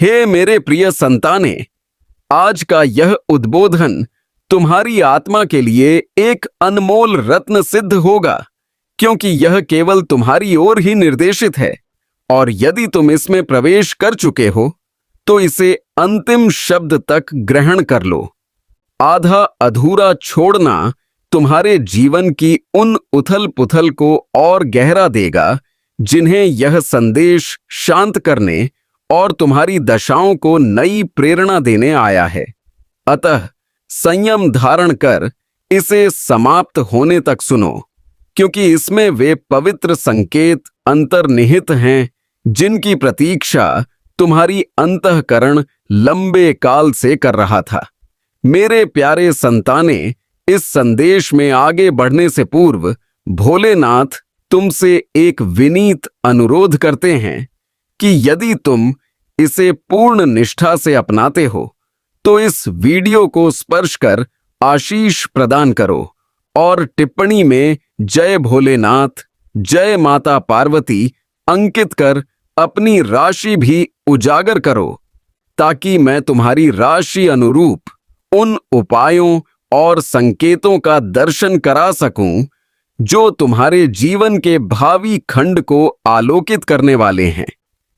हे मेरे प्रिय संताने, आज का यह उद्बोधन तुम्हारी आत्मा के लिए एक अनमोल रत्न सिद्ध होगा, क्योंकि यह केवल तुम्हारी ओर ही निर्देशित है। और यदि तुम इसमें प्रवेश कर चुके हो तो इसे अंतिम शब्द तक ग्रहण कर लो। आधा अधूरा छोड़ना तुम्हारे जीवन की उन उथल पुथल को और गहरा देगा जिन्हें यह संदेश शांत करने और तुम्हारी दशाओं को नई प्रेरणा देने आया है। अतः संयम धारण कर इसे समाप्त होने तक सुनो, क्योंकि इसमें वे पवित्र संकेत अंतर्निहित हैं जिनकी प्रतीक्षा तुम्हारी अंतःकरण लंबे काल से कर रहा था। मेरे प्यारे संताने, इस संदेश में आगे बढ़ने से पूर्व भोलेनाथ तुमसे एक विनीत अनुरोध करते हैं कि यदि तुम इसे पूर्ण निष्ठा से अपनाते हो तो इस वीडियो को स्पर्श कर आशीष प्रदान करो और टिप्पणी में जय भोलेनाथ, जय माता पार्वती अंकित कर अपनी राशि भी उजागर करो, ताकि मैं तुम्हारी राशि अनुरूप उन उपायों और संकेतों का दर्शन करा सकूं जो तुम्हारे जीवन के भावी खंड को आलोकित करने वाले हैं।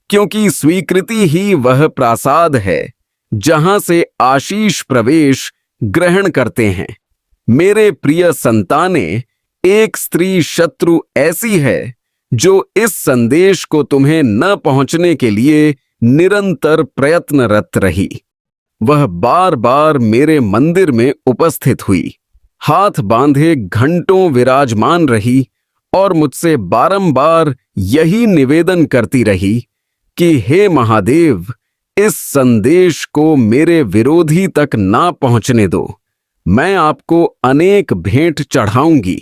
क्योंकि स्वीकृति ही वह प्रासाद है जहां से आशीष प्रवेश ग्रहण करते हैं। मेरे प्रिय संताने, एक स्त्री शत्रु ऐसी है जो इस संदेश को तुम्हें न पहुंचने के लिए निरंतर प्रयत्नरत रही। वह बार बार मेरे मंदिर में उपस्थित हुई, हाथ बांधे घंटों विराजमान रही और मुझसे बारंबार यही निवेदन करती रही कि हे महादेव, इस संदेश को मेरे विरोधी तक ना पहुंचने दो। मैं आपको अनेक भेंट चढ़ाऊंगी।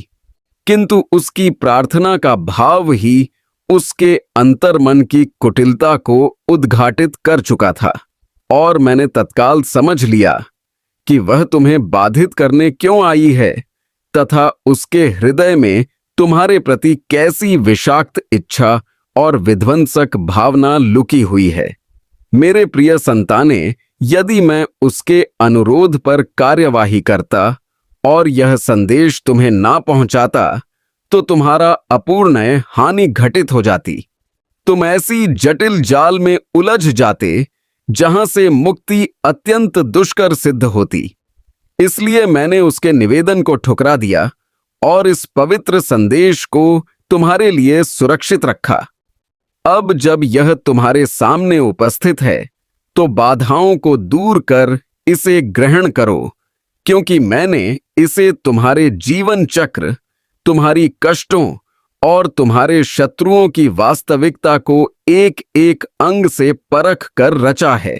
किंतु उसकी प्रार्थना का भाव ही उसके अंतर्मन की कुटिलता को उद्घाटित कर चुका था, और मैंने तत्काल समझ लिया कि वह तुम्हें बाधित करने क्यों आई है तथा उसके हृदय में तुम्हारे प्रति कैसी विषाक्त इच्छा और विध्वंसक भावना लुकी हुई है। मेरे प्रिय संताने, यदि मैं उसके अनुरोध पर कार्यवाही करता और यह संदेश तुम्हें ना पहुंचाता तो तुम्हारा अपूर्णय हानि घटित हो जाती। तुम ऐसी जटिल जाल में उलझ जाते जहां से मुक्ति अत्यंत दुष्कर सिद्ध होती। इसलिए मैंने उसके निवेदन को ठुकरा दिया और इस पवित्र संदेश को तुम्हारे लिए सुरक्षित रखा। अब जब यह तुम्हारे सामने उपस्थित है तो बाधाओं को दूर कर इसे ग्रहण करो, क्योंकि मैंने इसे तुम्हारे जीवन चक्र, तुम्हारी कष्टों और तुम्हारे शत्रुओं की वास्तविकता को एक एक अंग से परख कर रचा है,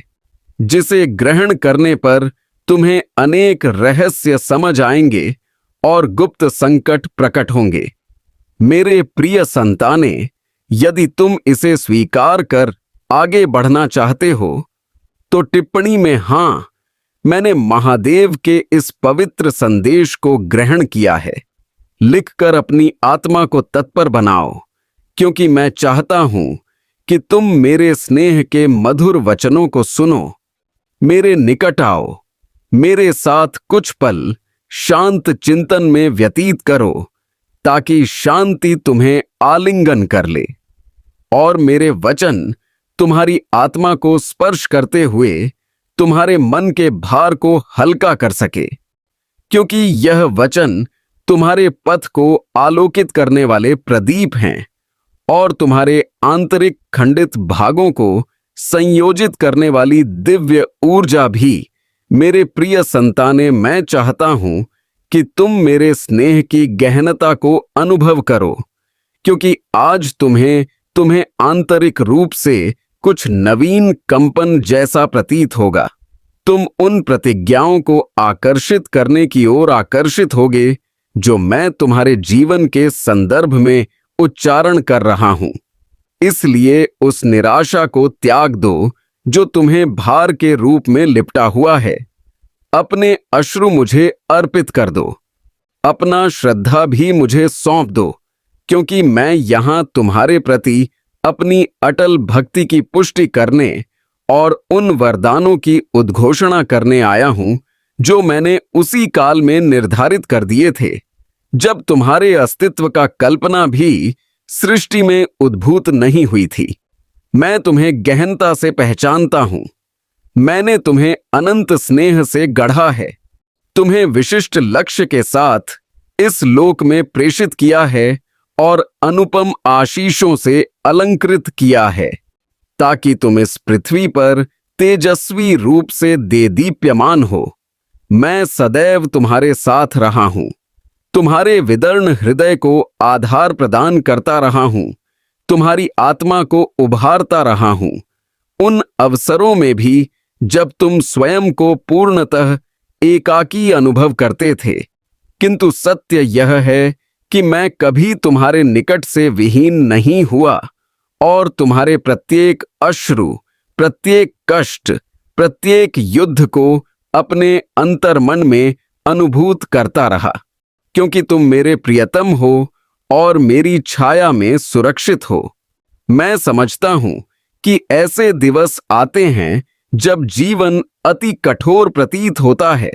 जिसे ग्रहण करने पर तुम्हें अनेक रहस्य समझ आएंगे और गुप्त संकट प्रकट होंगे। मेरे प्रिय संताने, यदि तुम इसे स्वीकार कर आगे बढ़ना चाहते हो तो टिप्पणी में हां, मैंने महादेव के इस पवित्र संदेश को ग्रहण किया है लिखकर अपनी आत्मा को तत्पर बनाओ, क्योंकि मैं चाहता हूं कि तुम मेरे स्नेह के मधुर वचनों को सुनो। मेरे निकट आओ, मेरे साथ कुछ पल शांत चिंतन में व्यतीत करो, ताकि शांति तुम्हें आलिंगन कर ले और मेरे वचन तुम्हारी आत्मा को स्पर्श करते हुए तुम्हारे मन के भार को हल्का कर सके। क्योंकि यह वचन तुम्हारे पथ को आलोकित करने वाले प्रदीप हैं और तुम्हारे आंतरिक खंडित भागों को संयोजित करने वाली दिव्य ऊर्जा भी। मेरे प्रिय संताने, मैं चाहता हूं कि तुम मेरे स्नेह की गहनता को अनुभव करो, क्योंकि आज तुम्हें आंतरिक रूप से कुछ नवीन कंपन जैसा प्रतीत होगा। तुम उन प्रतिज्ञाओं को आकर्षित करने की ओर आकर्षित होगे जो मैं तुम्हारे जीवन के संदर्भ में उच्चारण कर रहा हूं। इसलिए उस निराशा को त्याग दो जो तुम्हें भार के रूप में लिपटा हुआ है। अपने अश्रु मुझे अर्पित कर दो, अपना श्रद्धा भी मुझे सौंप दो, क्योंकि मैं यहां तुम्हारे प्रति अपनी अटल भक्ति की पुष्टि करने और उन वरदानों की उद्घोषणा करने आया हूं जो मैंने उसी काल में निर्धारित कर दिए थे, जब तुम्हारे अस्तित्व का कल्पना भी सृष्टि में उद्भूत नहीं हुई थी। मैं तुम्हें गहनता से पहचानता हूं। मैंने तुम्हें अनंत स्नेह से गढ़ा है, तुम्हें विशिष्ट लक्ष्य के साथ इस लोक में प्रेषित किया है और अनुपम आशीषों से अलंकृत किया है, ताकि तुम इस पृथ्वी पर तेजस्वी रूप से देदीप्यमान हो। मैं सदैव तुम्हारे साथ रहा हूं, तुम्हारे विदर्ण हृदय को आधार प्रदान करता रहा हूं, तुम्हारी आत्मा को उभारता रहा हूं, उन अवसरों में भी जब तुम स्वयं को पूर्णतः एकाकी अनुभव करते थे। किंतु सत्य यह है कि मैं कभी तुम्हारे निकट से विहीन नहीं हुआ और तुम्हारे प्रत्येक अश्रु, प्रत्येक कष्ट, प्रत्येक युद्ध को अपने अंतर्मन में अनुभूत करता रहा, क्योंकि तुम मेरे प्रियतम हो और मेरी छाया में सुरक्षित हो। मैं समझता हूं कि ऐसे दिवस आते हैं जब जीवन अति कठोर प्रतीत होता है,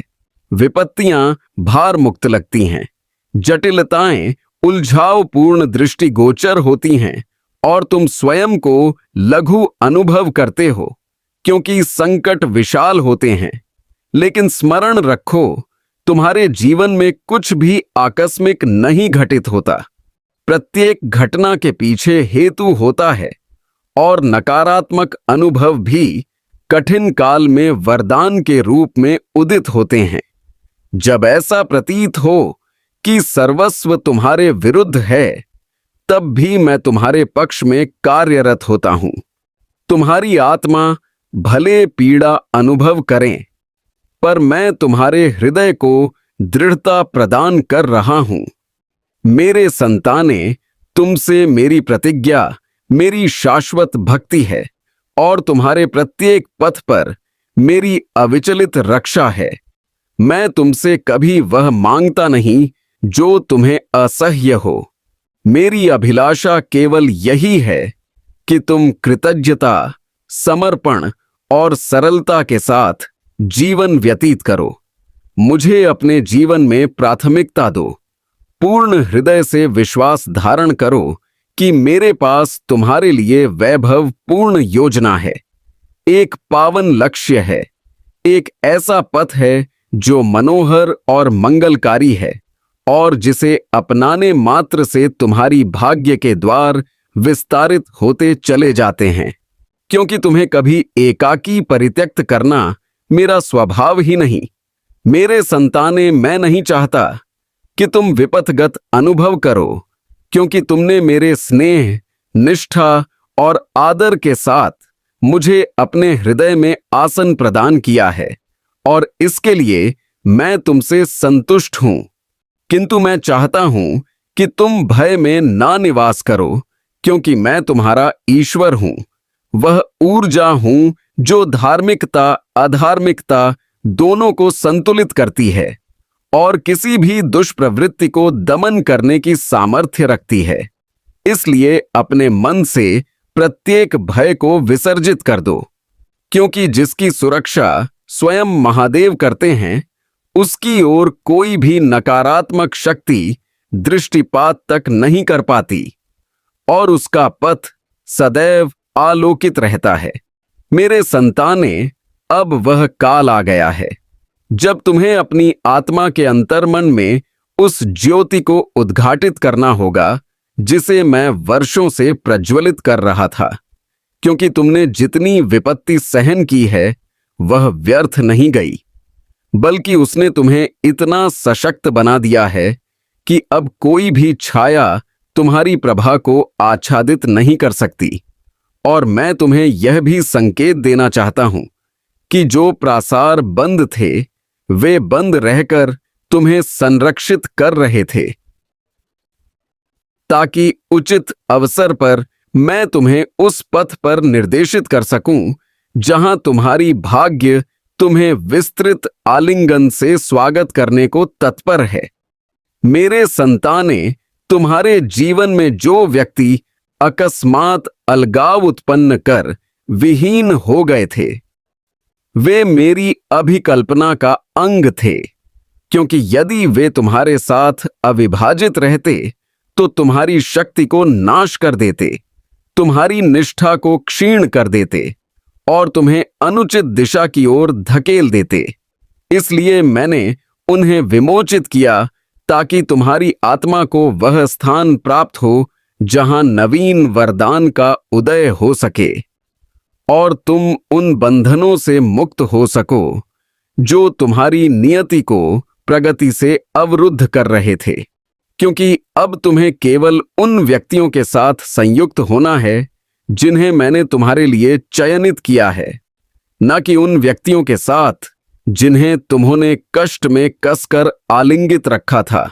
विपत्तियां भार मुक्त लगती हैं, जटिलताएं उलझावपूर्ण दृष्टिगोचर होती हैं और तुम स्वयं को लघु अनुभव करते हो, क्योंकि संकट विशाल होते हैं। लेकिन स्मरण रखो, तुम्हारे जीवन में कुछ भी आकस्मिक नहीं घटित होता। प्रत्येक घटना के पीछे हेतु होता है और नकारात्मक अनुभव भी कठिन काल में वरदान के रूप में उदित होते हैं। जब ऐसा प्रतीत हो कि सर्वस्व तुम्हारे विरुद्ध है, तब भी मैं तुम्हारे पक्ष में कार्यरत होता हूं। तुम्हारी आत्मा भले पीड़ा अनुभव करें, पर मैं तुम्हारे हृदय को दृढ़ता प्रदान कर रहा हूं। मेरे संताने, तुमसे मेरी प्रतिज्ञा मेरी शाश्वत भक्ति है और तुम्हारे प्रत्येक पथ पर मेरी अविचलित रक्षा है। मैं तुमसे कभी वह मांगता नहीं जो तुम्हें असह्य हो। मेरी अभिलाषा केवल यही है कि तुम कृतज्ञता, समर्पण और सरलता के साथ जीवन व्यतीत करो। मुझे अपने जीवन में प्राथमिकता दो। पूर्ण हृदय से विश्वास धारण करो कि मेरे पास तुम्हारे लिए वैभव पूर्ण योजना है, एक पावन लक्ष्य है, एक ऐसा पथ है जो मनोहर और मंगलकारी है और जिसे अपनाने मात्र से तुम्हारी भाग्य के द्वार विस्तारित होते चले जाते हैं। क्योंकि तुम्हें कभी एकाकी परित्यक्त करना मेरा स्वभाव ही नहीं। मेरे संताने, मैं नहीं चाहता कि तुम विपथगत अनुभव करो, क्योंकि तुमने मेरे स्नेह, निष्ठा और आदर के साथ मुझे अपने हृदय में आसन प्रदान किया है और इसके लिए मैं तुमसे संतुष्ट हूं। किंतु मैं चाहता हूं कि तुम भय में ना निवास करो, क्योंकि मैं तुम्हारा ईश्वर हूं, वह ऊर्जा हूं जो धार्मिकता, अधार्मिकता दोनों को संतुलित करती है और किसी भी दुष्प्रवृत्ति को दमन करने की सामर्थ्य रखती है। इसलिए अपने मन से प्रत्येक भय को विसर्जित कर दो, क्योंकि जिसकी सुरक्षा स्वयं महादेव करते हैं, उसकी ओर कोई भी नकारात्मक शक्ति दृष्टिपात तक नहीं कर पाती और उसका पथ सदैव आलोकित रहता है। मेरे संताने, अब वह काल आ गया है जब तुम्हें अपनी आत्मा के अंतर्मन में उस ज्योति को उद्घाटित करना होगा जिसे मैं वर्षों से प्रज्वलित कर रहा था, क्योंकि तुमने जितनी विपत्ति सहन की है वह व्यर्थ नहीं गई, बल्कि उसने तुम्हें इतना सशक्त बना दिया है कि अब कोई भी छाया तुम्हारी प्रभा को आच्छादित नहीं कर सकती। और मैं तुम्हें यह भी संकेत देना चाहता हूं कि जो प्रासार बंद थे, वे बंद रहकर तुम्हें संरक्षित कर रहे थे, ताकि उचित अवसर पर मैं तुम्हें उस पथ पर निर्देशित कर सकूं जहां तुम्हारी भाग्य तुम्हें विस्तृत आलिंगन से स्वागत करने को तत्पर है। मेरे संताने, तुम्हारे जीवन में जो व्यक्ति अकस्मात अलगाव उत्पन्न कर विहीन हो गए थे। वे मेरी अभिकल्पना का अंग थे, क्योंकि यदि वे तुम्हारे साथ अविभाजित रहते तो तुम्हारी शक्ति को नाश कर देते, तुम्हारी निष्ठा को क्षीण कर देते और तुम्हें अनुचित दिशा की ओर धकेल देते। इसलिए मैंने उन्हें विमोचित किया ताकि तुम्हारी आत्मा को वह स्थान प्राप्त हो जहां नवीन वरदान का उदय हो सके और तुम उन बंधनों से मुक्त हो सको जो तुम्हारी नियति को प्रगति से अवरुद्ध कर रहे थे। क्योंकि अब तुम्हें केवल उन व्यक्तियों के साथ संयुक्त होना है जिन्हें मैंने तुम्हारे लिए चयनित किया है, न कि उन व्यक्तियों के साथ जिन्हें तुम्होंने कष्ट में कसकर आलिंगित रखा था।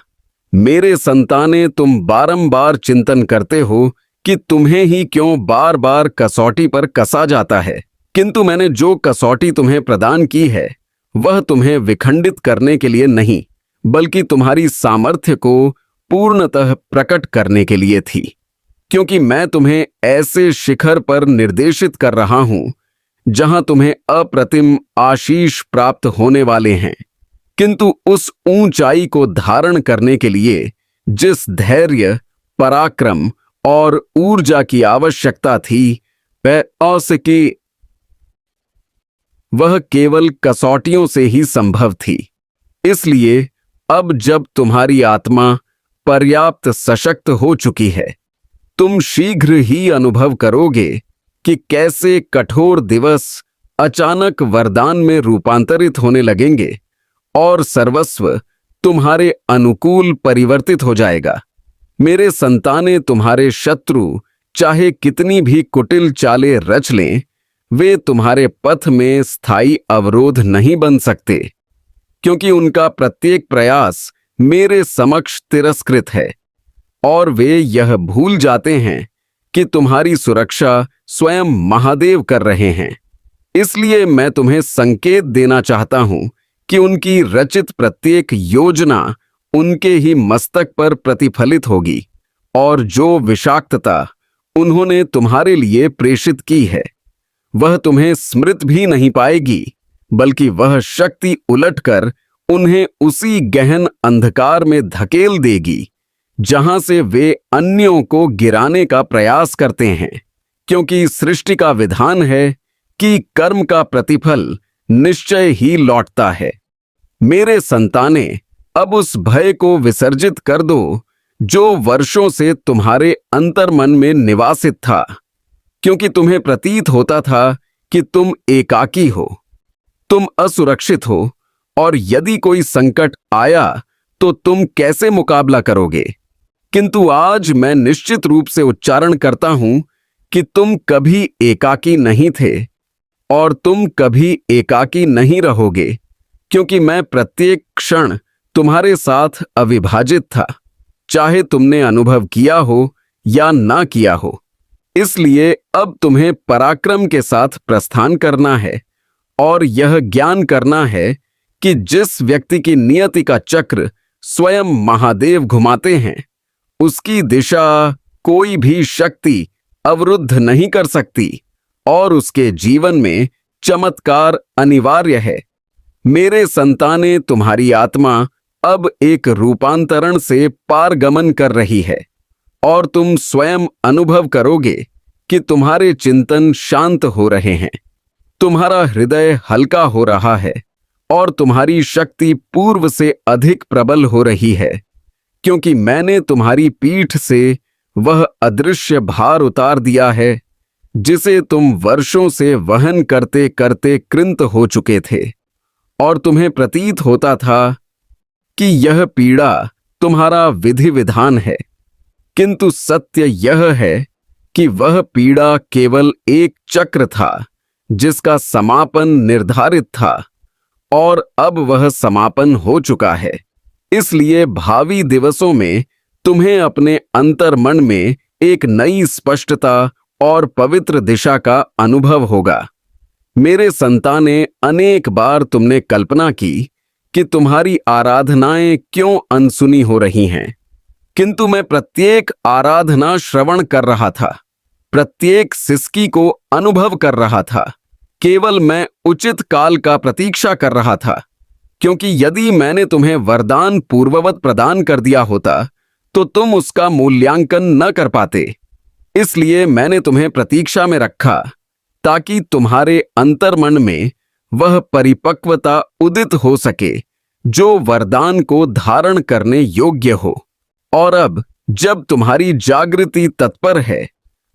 मेरे संताने, तुम बारंबार चिंतन करते हो कि तुम्हें ही क्यों बार बार कसौटी पर कसा जाता है, किंतु मैंने जो कसौटी तुम्हें प्रदान की है वह तुम्हें विखंडित करने के लिए नहीं, बल्कि तुम्हारी सामर्थ्य को पूर्णतः प्रकट करने के लिए थी। क्योंकि मैं तुम्हें ऐसे शिखर पर निर्देशित कर रहा हूं जहां तुम्हें अप्रतिम आशीष प्राप्त होने वाले हैं, किंतु उस ऊंचाई को धारण करने के लिए जिस धैर्य, पराक्रम और ऊर्जा की आवश्यकता थी वह केवल कसौटियों से ही संभव थी। इसलिए अब जब तुम्हारी आत्मा पर्याप्त सशक्त हो चुकी है, तुम शीघ्र ही अनुभव करोगे कि कैसे कठोर दिवस अचानक वरदान में रूपांतरित होने लगेंगे और सर्वस्व तुम्हारे अनुकूल परिवर्तित हो जाएगा। मेरे संताने, तुम्हारे शत्रु चाहे कितनी भी कुटिल चालें रच लें, वे तुम्हारे पथ में स्थायी अवरोध नहीं बन सकते, क्योंकि उनका प्रत्येक प्रयास मेरे समक्ष तिरस्कृत है और वे यह भूल जाते हैं कि तुम्हारी सुरक्षा स्वयं महादेव कर रहे हैं। इसलिए मैं तुम्हें संकेत देना चाहता हूं कि उनकी रचित प्रत्येक योजना उनके ही मस्तक पर प्रतिफलित होगी और जो विषाक्तता उन्होंने तुम्हारे लिए प्रेषित की है वह तुम्हें स्मृत भी नहीं पाएगी, बल्कि वह शक्ति उलटकर उन्हें उसी गहन अंधकार में धकेल देगी जहां से वे अन्यों को गिराने का प्रयास करते हैं। क्योंकि सृष्टि का विधान है कि कर्म का प्रतिफल निश्चय ही लौटता है। मेरे संताने, अब उस भय को विसर्जित कर दो जो वर्षों से तुम्हारे अंतर्मन में निवासित था, क्योंकि तुम्हें प्रतीत होता था कि तुम एकाकी हो, तुम असुरक्षित हो और यदि कोई संकट आया तो तुम कैसे मुकाबला करोगे। किंतु आज मैं निश्चित रूप से उच्चारण करता हूं कि तुम कभी एकाकी नहीं थे और तुम कभी एकाकी नहीं रहोगे, क्योंकि मैं प्रत्येक क्षण तुम्हारे साथ अविभाजित था, चाहे तुमने अनुभव किया हो या ना किया हो। इसलिए अब तुम्हें पराक्रम के साथ प्रस्थान करना है और यह ज्ञान करना है कि जिस व्यक्ति की नियति का चक्र स्वयं महादेव घुमाते हैं, उसकी दिशा कोई भी शक्ति अवरुद्ध नहीं कर सकती और उसके जीवन में चमत्कार अनिवार्य है। मेरे संताने, तुम्हारी आत्मा अब एक रूपांतरण से पारगमन कर रही है और तुम स्वयं अनुभव करोगे कि तुम्हारे चिंतन शांत हो रहे हैं, तुम्हारा हृदय हल्का हो रहा है और तुम्हारी शक्ति पूर्व से अधिक प्रबल हो रही है, क्योंकि मैंने तुम्हारी पीठ से वह अदृश्य भार उतार दिया है जिसे तुम वर्षों से वहन करते करते कृंत हो चुके थे और तुम्हें प्रतीत होता था कि यह पीड़ा तुम्हारा विधि विधान है। किंतु सत्य यह है कि वह पीड़ा केवल एक चक्र था जिसका समापन निर्धारित था और अब वह समापन हो चुका है। इसलिए भावी दिवसों में तुम्हें अपने अंतर्मन में एक नई स्पष्टता और पवित्र दिशा का अनुभव होगा। मेरे संताने, अनेक बार तुमने कल्पना की कि तुम्हारी आराधनाएं क्यों अनसुनी हो रही हैं, किंतु मैं प्रत्येक आराधना श्रवण कर रहा था, प्रत्येक सिसकी को अनुभव कर रहा था। केवल मैं उचित काल का प्रतीक्षा कर रहा था, क्योंकि यदि मैंने तुम्हें वरदान पूर्ववत प्रदान कर दिया होता तो तुम उसका मूल्यांकन न कर पाते। इसलिए मैंने तुम्हें प्रतीक्षा में रखा, ताकि तुम्हारे अंतर्मन में वह परिपक्वता उदित हो सके जो वरदान को धारण करने योग्य हो। और अब जब तुम्हारी जागृति तत्पर है,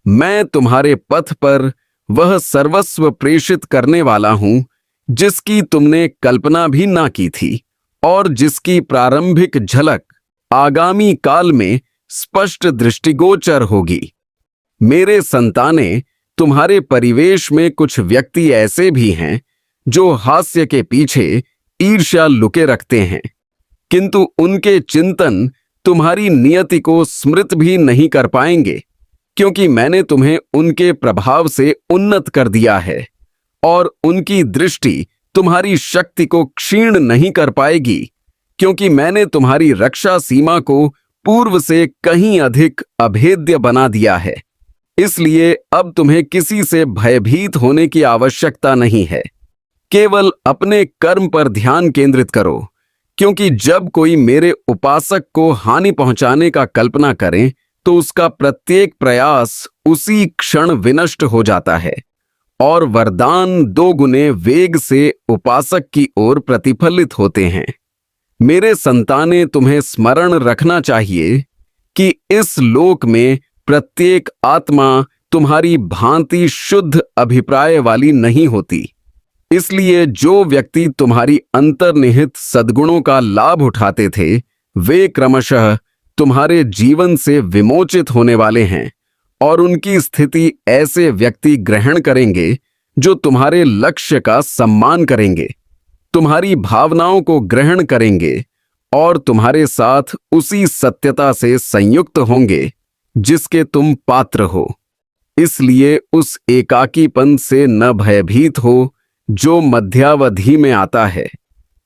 मैं तुम्हारे पथ पर वह सर्वस्व प्रेषित करने वाला हूं जिसकी तुमने कल्पना भी ना की थी और जिसकी प्रारंभिक झलक आगामी काल में स्पष्ट दृष्टिगोचर होगी। मेरे संताने, तुम्हारे परिवेश में कुछ व्यक्ति ऐसे भी हैं जो हास्य के पीछे ईर्ष्या लुके रखते हैं, किंतु उनके चिंतन तुम्हारी नियति को स्मृत भी नहीं कर पाएंगे, क्योंकि मैंने तुम्हें उनके प्रभाव से उन्नत कर दिया है और उनकी दृष्टि तुम्हारी शक्ति को क्षीण नहीं कर पाएगी, क्योंकि मैंने तुम्हारी रक्षा सीमा को पूर्व से कहीं अधिक अभेद्य बना दिया है। इसलिए अब तुम्हें किसी से भयभीत होने की आवश्यकता नहीं है। केवल अपने कर्म पर ध्यान केंद्रित करो, क्योंकि जब कोई मेरे उपासक को हानि पहुंचाने का कल्पना करे तो उसका प्रत्येक प्रयास उसी क्षण विनष्ट हो जाता है और वरदान 2 गुने वेग से उपासक की ओर प्रतिफलित होते हैं। मेरे संताने, तुम्हें स्मरण रखना चाहिए कि इस लोक में प्रत्येक आत्मा तुम्हारी भांति शुद्ध अभिप्राय वाली नहीं होती। इसलिए जो व्यक्ति तुम्हारी अंतर्निहित सद्गुणों का लाभ उठाते थे, वे क्रमशः तुम्हारे जीवन से विमोचित होने वाले हैं और उनकी स्थिति ऐसे व्यक्ति ग्रहण करेंगे जो तुम्हारे लक्ष्य का सम्मान करेंगे, तुम्हारी भावनाओं को ग्रहण करेंगे और तुम्हारे साथ उसी सत्यता से संयुक्त होंगे जिसके तुम पात्र हो। इसलिए उस एकाकीपन से न भयभीत हो जो मध्यावधि में आता है,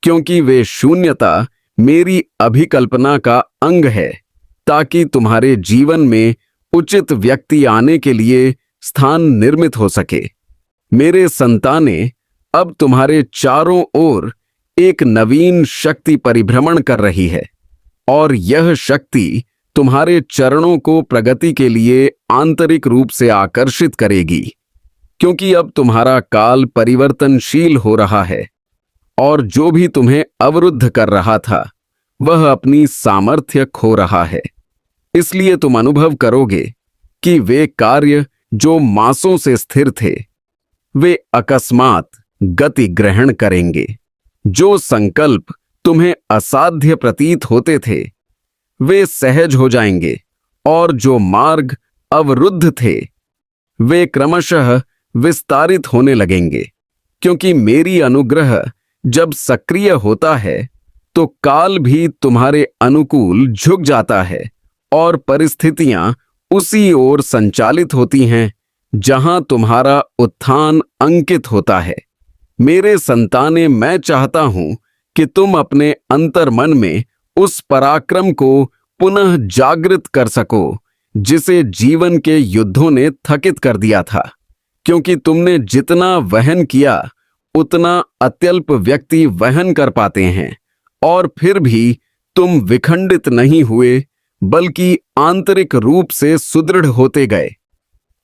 क्योंकि वे शून्यता मेरी अभिकल्पना का अंग है, ताकि तुम्हारे जीवन में उचित व्यक्ति आने के लिए स्थान निर्मित हो सके। मेरे संताने, अब तुम्हारे चारों ओर एक नवीन शक्ति परिभ्रमण कर रही है और यह शक्ति तुम्हारे चरणों को प्रगति के लिए आंतरिक रूप से आकर्षित करेगी, क्योंकि अब तुम्हारा काल परिवर्तनशील हो रहा है और जो भी तुम्हें अवरुद्ध कर रहा था वह अपनी सामर्थ्य खो रहा है। इसलिए तुम अनुभव करोगे कि वे कार्य जो मासों से स्थिर थे, वे अकस्मात गति ग्रहण करेंगे। जो संकल्प तुम्हें असाध्य प्रतीत होते थे, वे सहज हो जाएंगे और जो मार्ग अवरुद्ध थे, वे क्रमशः विस्तारित होने लगेंगे, क्योंकि मेरी अनुग्रह जब सक्रिय होता है तो काल भी तुम्हारे अनुकूल झुक जाता है और परिस्थितियां उसी ओर संचालित होती हैं जहां तुम्हारा उत्थान अंकित होता है। मेरे संताने, मैं चाहता हूं कि तुम अपने अंतर्मन में उस पराक्रम को पुनः जागृत कर सको जिसे जीवन के युद्धों ने थकित कर दिया था, क्योंकि तुमने जितना वहन किया उतना अत्यल्प व्यक्ति वहन कर पाते हैं और फिर भी तुम विखंडित नहीं हुए, बल्कि आंतरिक रूप से सुदृढ़ होते गए।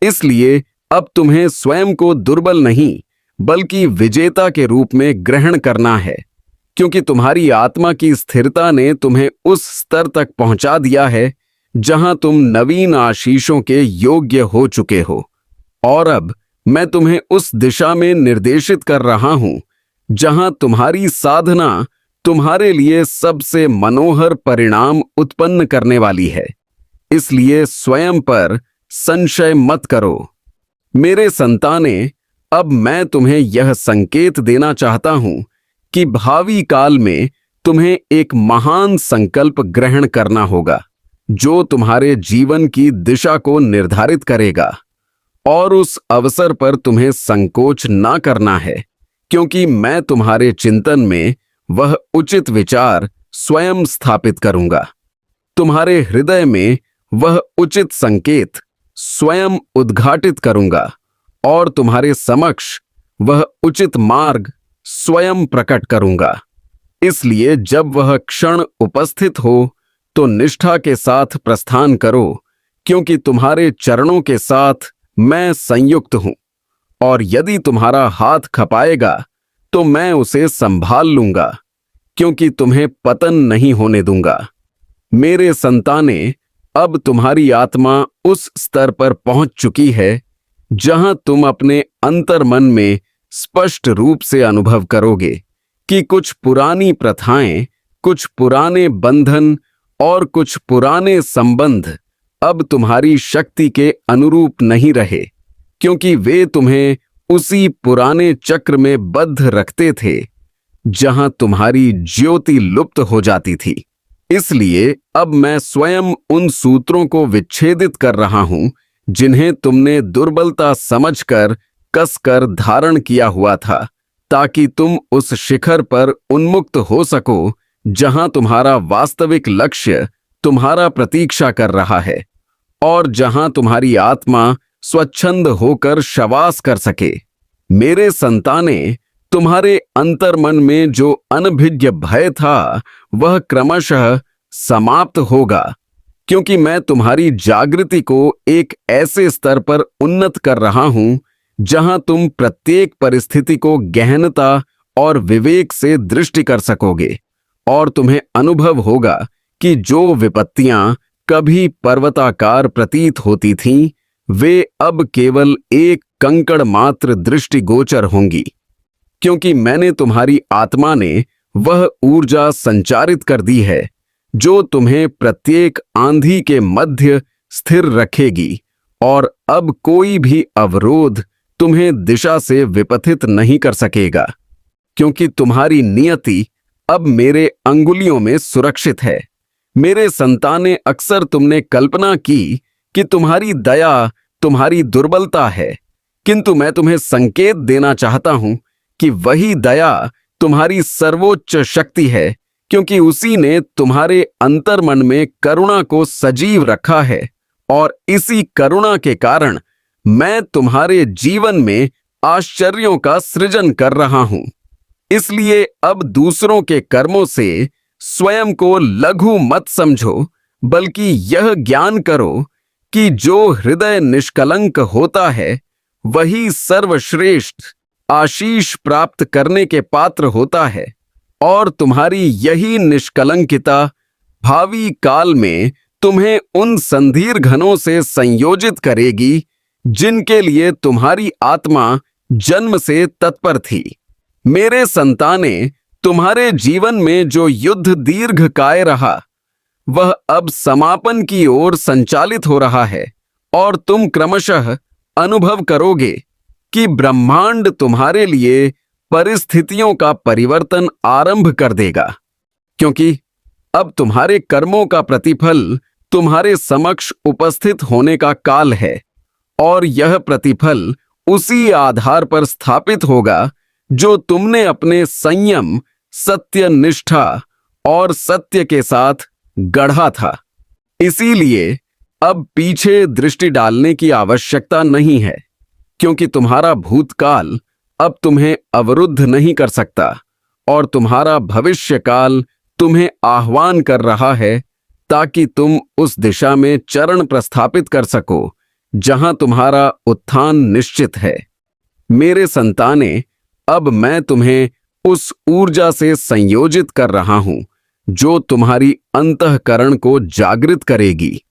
इसलिए अब तुम्हें स्वयं को दुर्बल नहीं बल्कि विजेता के रूप में ग्रहण करना है, क्योंकि तुम्हारी आत्मा की स्थिरता ने तुम्हें उस स्तर तक पहुंचा दिया है जहां तुम नवीन आशीषों के योग्य हो चुके हो। और अब मैं तुम्हें उस दिशा में निर्देशित कर रहा हूं जहां तुम्हारी साधना तुम्हारे लिए सबसे मनोहर परिणाम उत्पन्न करने वाली है। इसलिए स्वयं पर संशय मत करो। मेरे संताने, अब मैं तुम्हें यह संकेत देना चाहता हूं कि भावी काल में तुम्हें एक महान संकल्प ग्रहण करना होगा जो तुम्हारे जीवन की दिशा को निर्धारित करेगा, और उस अवसर पर तुम्हें संकोच ना करना है, क्योंकि मैं तुम्हारे चिंतन में वह उचित विचार स्वयं स्थापित करूंगा। तुम्हारे हृदय में वह उचित संकेत स्वयं उद्घाटित करूंगा और तुम्हारे समक्ष वह उचित मार्ग स्वयं प्रकट करूंगा। इसलिए जब वह क्षण उपस्थित हो तो निष्ठा के साथ प्रस्थान करो, क्योंकि तुम्हारे चरणों के साथ मैं संयुक्त हूं, और यदि तुम्हारा हाथ खपाएगा तो मैं उसे संभाल लूंगा, क्योंकि तुम्हें पतन नहीं होने दूंगा। मेरे संताने, अब तुम्हारी आत्मा उस स्तर पर पहुंच चुकी है जहां तुम अपने अंतर्मन में स्पष्ट रूप से अनुभव करोगे कि कुछ पुरानी प्रथाएं, कुछ पुराने बंधन और कुछ पुराने संबंध अब तुम्हारी शक्ति के अनुरूप नहीं रहे, क्योंकि वे तुम्हें उसी पुराने चक्र में बद्ध रखते थे जहां तुम्हारी ज्योति लुप्त हो जाती थी। इसलिए अब मैं स्वयं उन सूत्रों को विच्छेदित कर रहा हूं जिन्हें तुमने दुर्बलता समझकर कसकर धारण किया हुआ था, ताकि तुम उस शिखर पर उन्मुक्त हो सको जहां तुम्हारा वास्तविक लक्ष्य तुम्हारा प्रतीक्षा कर रहा है, और जहां तुम्हारी आत्मा स्वच्छंद होकर शवास कर सके। मेरे संताने, तुम्हारे अंतर्मन में जो अनभिज्ञ भय था वह क्रमशः समाप्त होगा, क्योंकि मैं तुम्हारी जागृति को एक ऐसे स्तर पर उन्नत कर रहा हूं जहां तुम प्रत्येक परिस्थिति को गहनता और विवेक से दृष्टि कर सकोगे, और तुम्हें अनुभव होगा कि जो विपत्तियां कभी पर्वताकार प्रतीत होती थीं, वे अब केवल एक कंकड़ मात्र दृष्टिगोचर होंगी, क्योंकि मैंने तुम्हारी आत्मा ने वह ऊर्जा संचारित कर दी है जो तुम्हें प्रत्येक आंधी के मध्य स्थिर रखेगी, और अब कोई भी अवरोध तुम्हें दिशा से विपथित नहीं कर सकेगा, क्योंकि तुम्हारी नियति अब मेरे अंगुलियों में सुरक्षित है। मेरे संताने, अक्सर तुमने कल्पना की कि तुम्हारी दया तुम्हारी दुर्बलता है, किंतु मैं तुम्हें संकेत देना चाहता हूं कि वही दया तुम्हारी सर्वोच्च शक्ति है, क्योंकि उसी ने तुम्हारे अंतर्मन में करुणा को सजीव रखा है, और इसी करुणा के कारण मैं तुम्हारे जीवन में आश्चर्यों का सृजन कर रहा हूं। इसलिए अब दूसरों के कर्मों से स्वयं को लघु मत समझो, बल्कि यह ज्ञान करो कि जो हृदय निष्कलंक होता है वही सर्वश्रेष्ठ आशीष प्राप्त करने के पात्र होता है, और तुम्हारी यही निष्कलंकिता भावी काल में तुम्हें उन संधीर घनों से संयोजित करेगी जिनके लिए तुम्हारी आत्मा जन्म से तत्पर थी। मेरे संताने, तुम्हारे जीवन में जो युद्ध दीर्घकाय रहा वह अब समापन की ओर संचालित हो रहा है, और तुम क्रमशः अनुभव करोगे कि ब्रह्मांड तुम्हारे लिए परिस्थितियों का परिवर्तन आरंभ कर देगा, क्योंकि अब तुम्हारे कर्मों का प्रतिफल तुम्हारे समक्ष उपस्थित होने का काल है, और यह प्रतिफल उसी आधार पर स्थापित होगा जो तुमने अपने संयम, सत्यनिष्ठा और सत्य के साथ गढ़ा था। इसीलिए अब पीछे दृष्टि डालने की आवश्यकता नहीं है, क्योंकि तुम्हारा भूतकाल अब तुम्हें अवरुद्ध नहीं कर सकता, और तुम्हारा भविष्यकाल तुम्हें आह्वान कर रहा है, ताकि तुम उस दिशा में चरण प्रस्थापित कर सको जहां तुम्हारा उत्थान निश्चित है। मेरे संताने, अब मैं तुम्हें उस ऊर्जा से संयोजित कर रहा हूं जो तुम्हारी अंतःकरण को जागृत करेगी,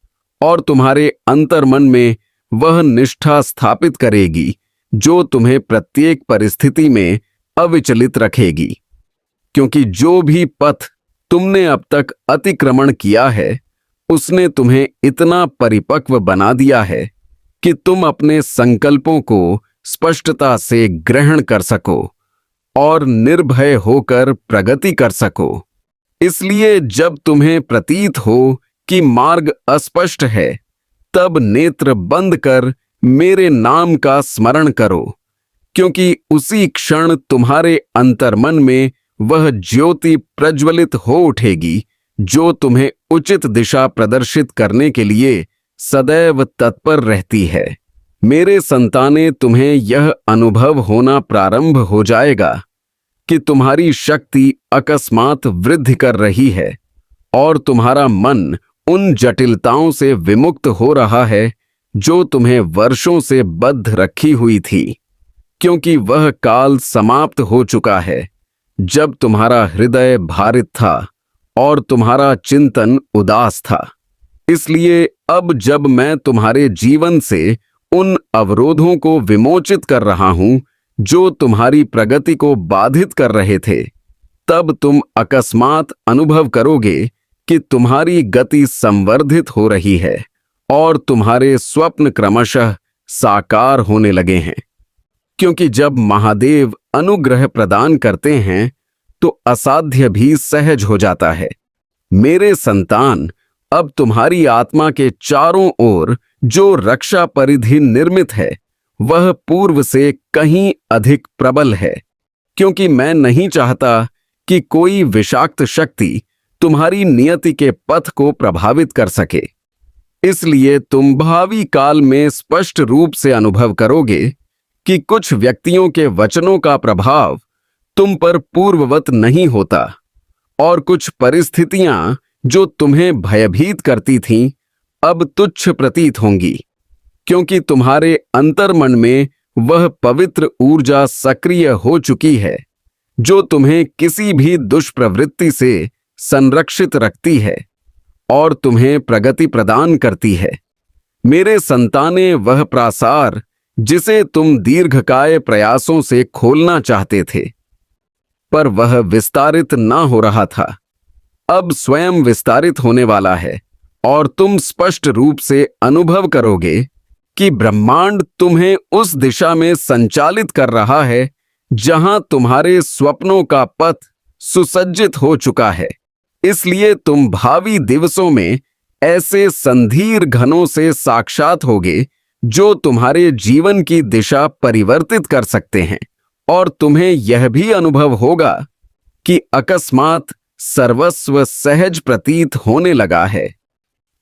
और तुम्हारे अंतर्मन में वह निष्ठा स्थापित करेगी जो तुम्हें प्रत्येक परिस्थिति में अविचलित रखेगी, क्योंकि जो भी पथ तुमने अब तक अतिक्रमण किया है उसने तुम्हें इतना परिपक्व बना दिया है कि तुम अपने संकल्पों को स्पष्टता से ग्रहण कर सको और निर्भय होकर प्रगति कर सको। इसलिए जब तुम्हें प्रतीत हो कि मार्ग अस्पष्ट है, तब नेत्र बंद कर मेरे नाम का स्मरण करो, क्योंकि उसी क्षण तुम्हारे अंतर्मन में वह ज्योति प्रज्वलित हो उठेगी जो तुम्हें उचित दिशा प्रदर्शित करने के लिए सदैव तत्पर रहती है। मेरे संताने, तुम्हें यह अनुभव होना प्रारंभ हो जाएगा कि तुम्हारी शक्ति अकस्मात वृद्धि कर रही है और तुम्हारा मन उन जटिलताओं से विमुक्त हो रहा है जो तुम्हें वर्षों से बद्ध रखी हुई थी, क्योंकि वह काल समाप्त हो चुका है जब तुम्हारा हृदय भारित था और तुम्हारा चिंतन उदास था। इसलिए अब जब मैं तुम्हारे जीवन से उन अवरोधों को विमोचित कर रहा हूं जो तुम्हारी प्रगति को बाधित कर रहे थे, तब तुम अकस्मात अनुभव करोगे कि तुम्हारी गति संवर्धित हो रही है और तुम्हारे स्वप्न क्रमशः साकार होने लगे हैं। क्योंकि जब महादेव अनुग्रह प्रदान करते हैं तो असाध्य भी सहज हो जाता है। मेरे संतान, अब तुम्हारी आत्मा के चारों ओर जो रक्षा परिधि निर्मित है वह पूर्व से कहीं अधिक प्रबल है, क्योंकि मैं नहीं चाहता कि कोई विषाक्त शक्ति तुम्हारी नियति के पथ को प्रभावित कर सके। इसलिए तुम भावी काल में स्पष्ट रूप से अनुभव करोगे कि कुछ व्यक्तियों के वचनों का प्रभाव तुम पर पूर्ववत नहीं होता और कुछ परिस्थितियां जो तुम्हें भयभीत करती थीं अब तुच्छ प्रतीत होंगी, क्योंकि तुम्हारे अंतर्मन में वह पवित्र ऊर्जा सक्रिय हो चुकी है जो तुम्हें किसी भी दुष्प्रवृत्ति से संरक्षित रखती है और तुम्हें प्रगति प्रदान करती है। मेरे संताने, वह प्रासार जिसे तुम दीर्घकाय प्रयासों से खोलना चाहते थे पर वह विस्तारित ना हो रहा था, अब स्वयं विस्तारित होने वाला है और तुम स्पष्ट रूप से अनुभव करोगे कि ब्रह्मांड तुम्हें उस दिशा में संचालित कर रहा है जहां तुम्हारे स्वप्नों का पथ सुसज्जित हो चुका है। इसलिए तुम भावी दिवसों में ऐसे संधीर घनों से साक्षात होगे जो तुम्हारे जीवन की दिशा परिवर्तित कर सकते हैं, और तुम्हें यह भी अनुभव होगा कि अकस्मात सर्वस्व सहज प्रतीत होने लगा है,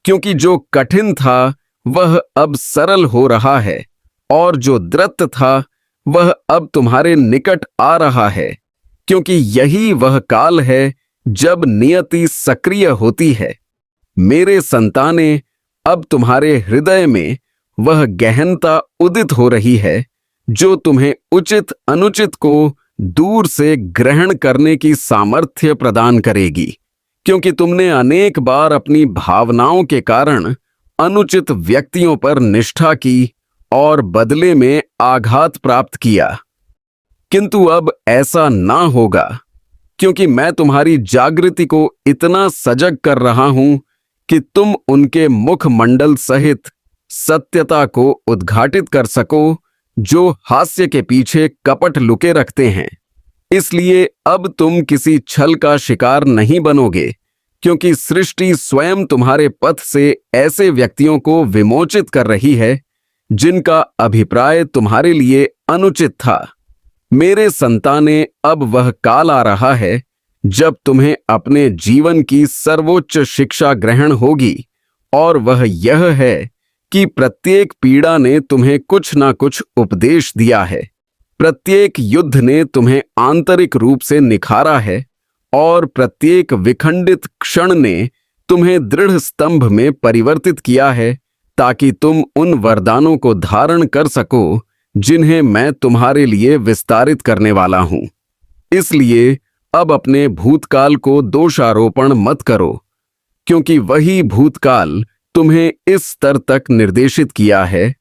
क्योंकि जो कठिन था वह अब सरल हो रहा है और जो द्रत था वह अब तुम्हारे निकट आ रहा है, क्योंकि यही वह काल है जब नियति सक्रिय होती है। मेरे संताने, अब तुम्हारे हृदय में वह गहनता उदित हो रही है जो तुम्हें उचित अनुचित को दूर से ग्रहण करने की सामर्थ्य प्रदान करेगी, क्योंकि तुमने अनेक बार अपनी भावनाओं के कारण अनुचित व्यक्तियों पर निष्ठा की और बदले में आघात प्राप्त किया। किंतु अब ऐसा ना होगा, क्योंकि मैं तुम्हारी जागृति को इतना सजग कर रहा हूं कि तुम उनके मुखमंडल सहित सत्यता को उद्घाटित कर सको जो हास्य के पीछे कपट लुके रखते हैं। इसलिए अब तुम किसी छल का शिकार नहीं बनोगे, क्योंकि सृष्टि स्वयं तुम्हारे पथ से ऐसे व्यक्तियों को विमोचित कर रही है जिनका अभिप्राय तुम्हारे लिए अनुचित था। मेरे संताने, अब वह काल आ रहा है जब तुम्हें अपने जीवन की सर्वोच्च शिक्षा ग्रहण होगी, और वह यह है कि प्रत्येक पीड़ा ने तुम्हें कुछ ना कुछ उपदेश दिया है, प्रत्येक युद्ध ने तुम्हें आंतरिक रूप से निखारा है और प्रत्येक विखंडित क्षण ने तुम्हें दृढ़ स्तंभ में परिवर्तित किया है, ताकि तुम उन वरदानों को धारण कर सको जिन्हें मैं तुम्हारे लिए विस्तारित करने वाला हूं। इसलिए अब अपने भूतकाल को दोषारोपण मत करो, क्योंकि वही भूतकाल तुम्हें इस स्तर तक निर्देशित किया है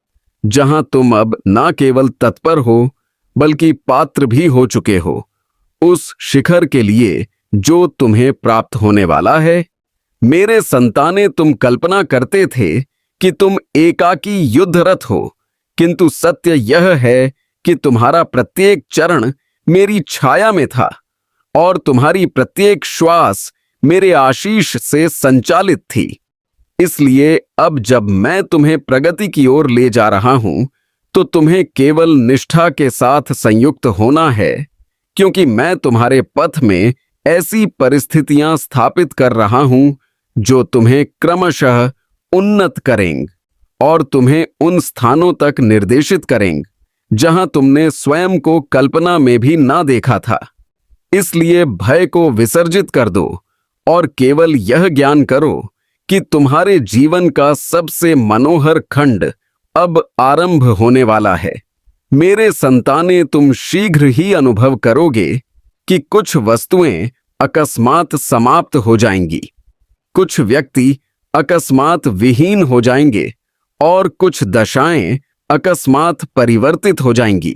जहां तुम अब ना केवल तत्पर हो बल्कि पात्र भी हो चुके हो उस शिखर के लिए जो तुम्हें प्राप्त होने वाला है। मेरे संताने, तुम कल्पना करते थे कि तुम एकाकी युद्धरत हो, किंतु सत्य यह है कि तुम्हारा प्रत्येक चरण मेरी छाया में था और तुम्हारी प्रत्येक श्वास मेरे आशीष से संचालित थी। इसलिए अब जब मैं तुम्हें प्रगति की ओर ले जा रहा हूं तो तुम्हें केवल निष्ठा के साथ संयुक्त होना है, क्योंकि मैं तुम्हारे पथ में ऐसी परिस्थितियां स्थापित कर रहा हूं जो तुम्हें क्रमशः उन्नत करेंगे। और तुम्हें उन स्थानों तक निर्देशित करेंगे जहां तुमने स्वयं को कल्पना में भी ना देखा था। इसलिए भय को विसर्जित कर दो और केवल यह ज्ञान करो कि तुम्हारे जीवन का सबसे मनोहर खंड अब आरंभ होने वाला है। मेरे संताने, तुम शीघ्र ही अनुभव करोगे कि कुछ वस्तुएं अकस्मात समाप्त हो जाएंगी, कुछ व्यक्ति अकस्मात विहीन हो जाएंगे और कुछ दशाएं अकस्मात परिवर्तित हो जाएंगी,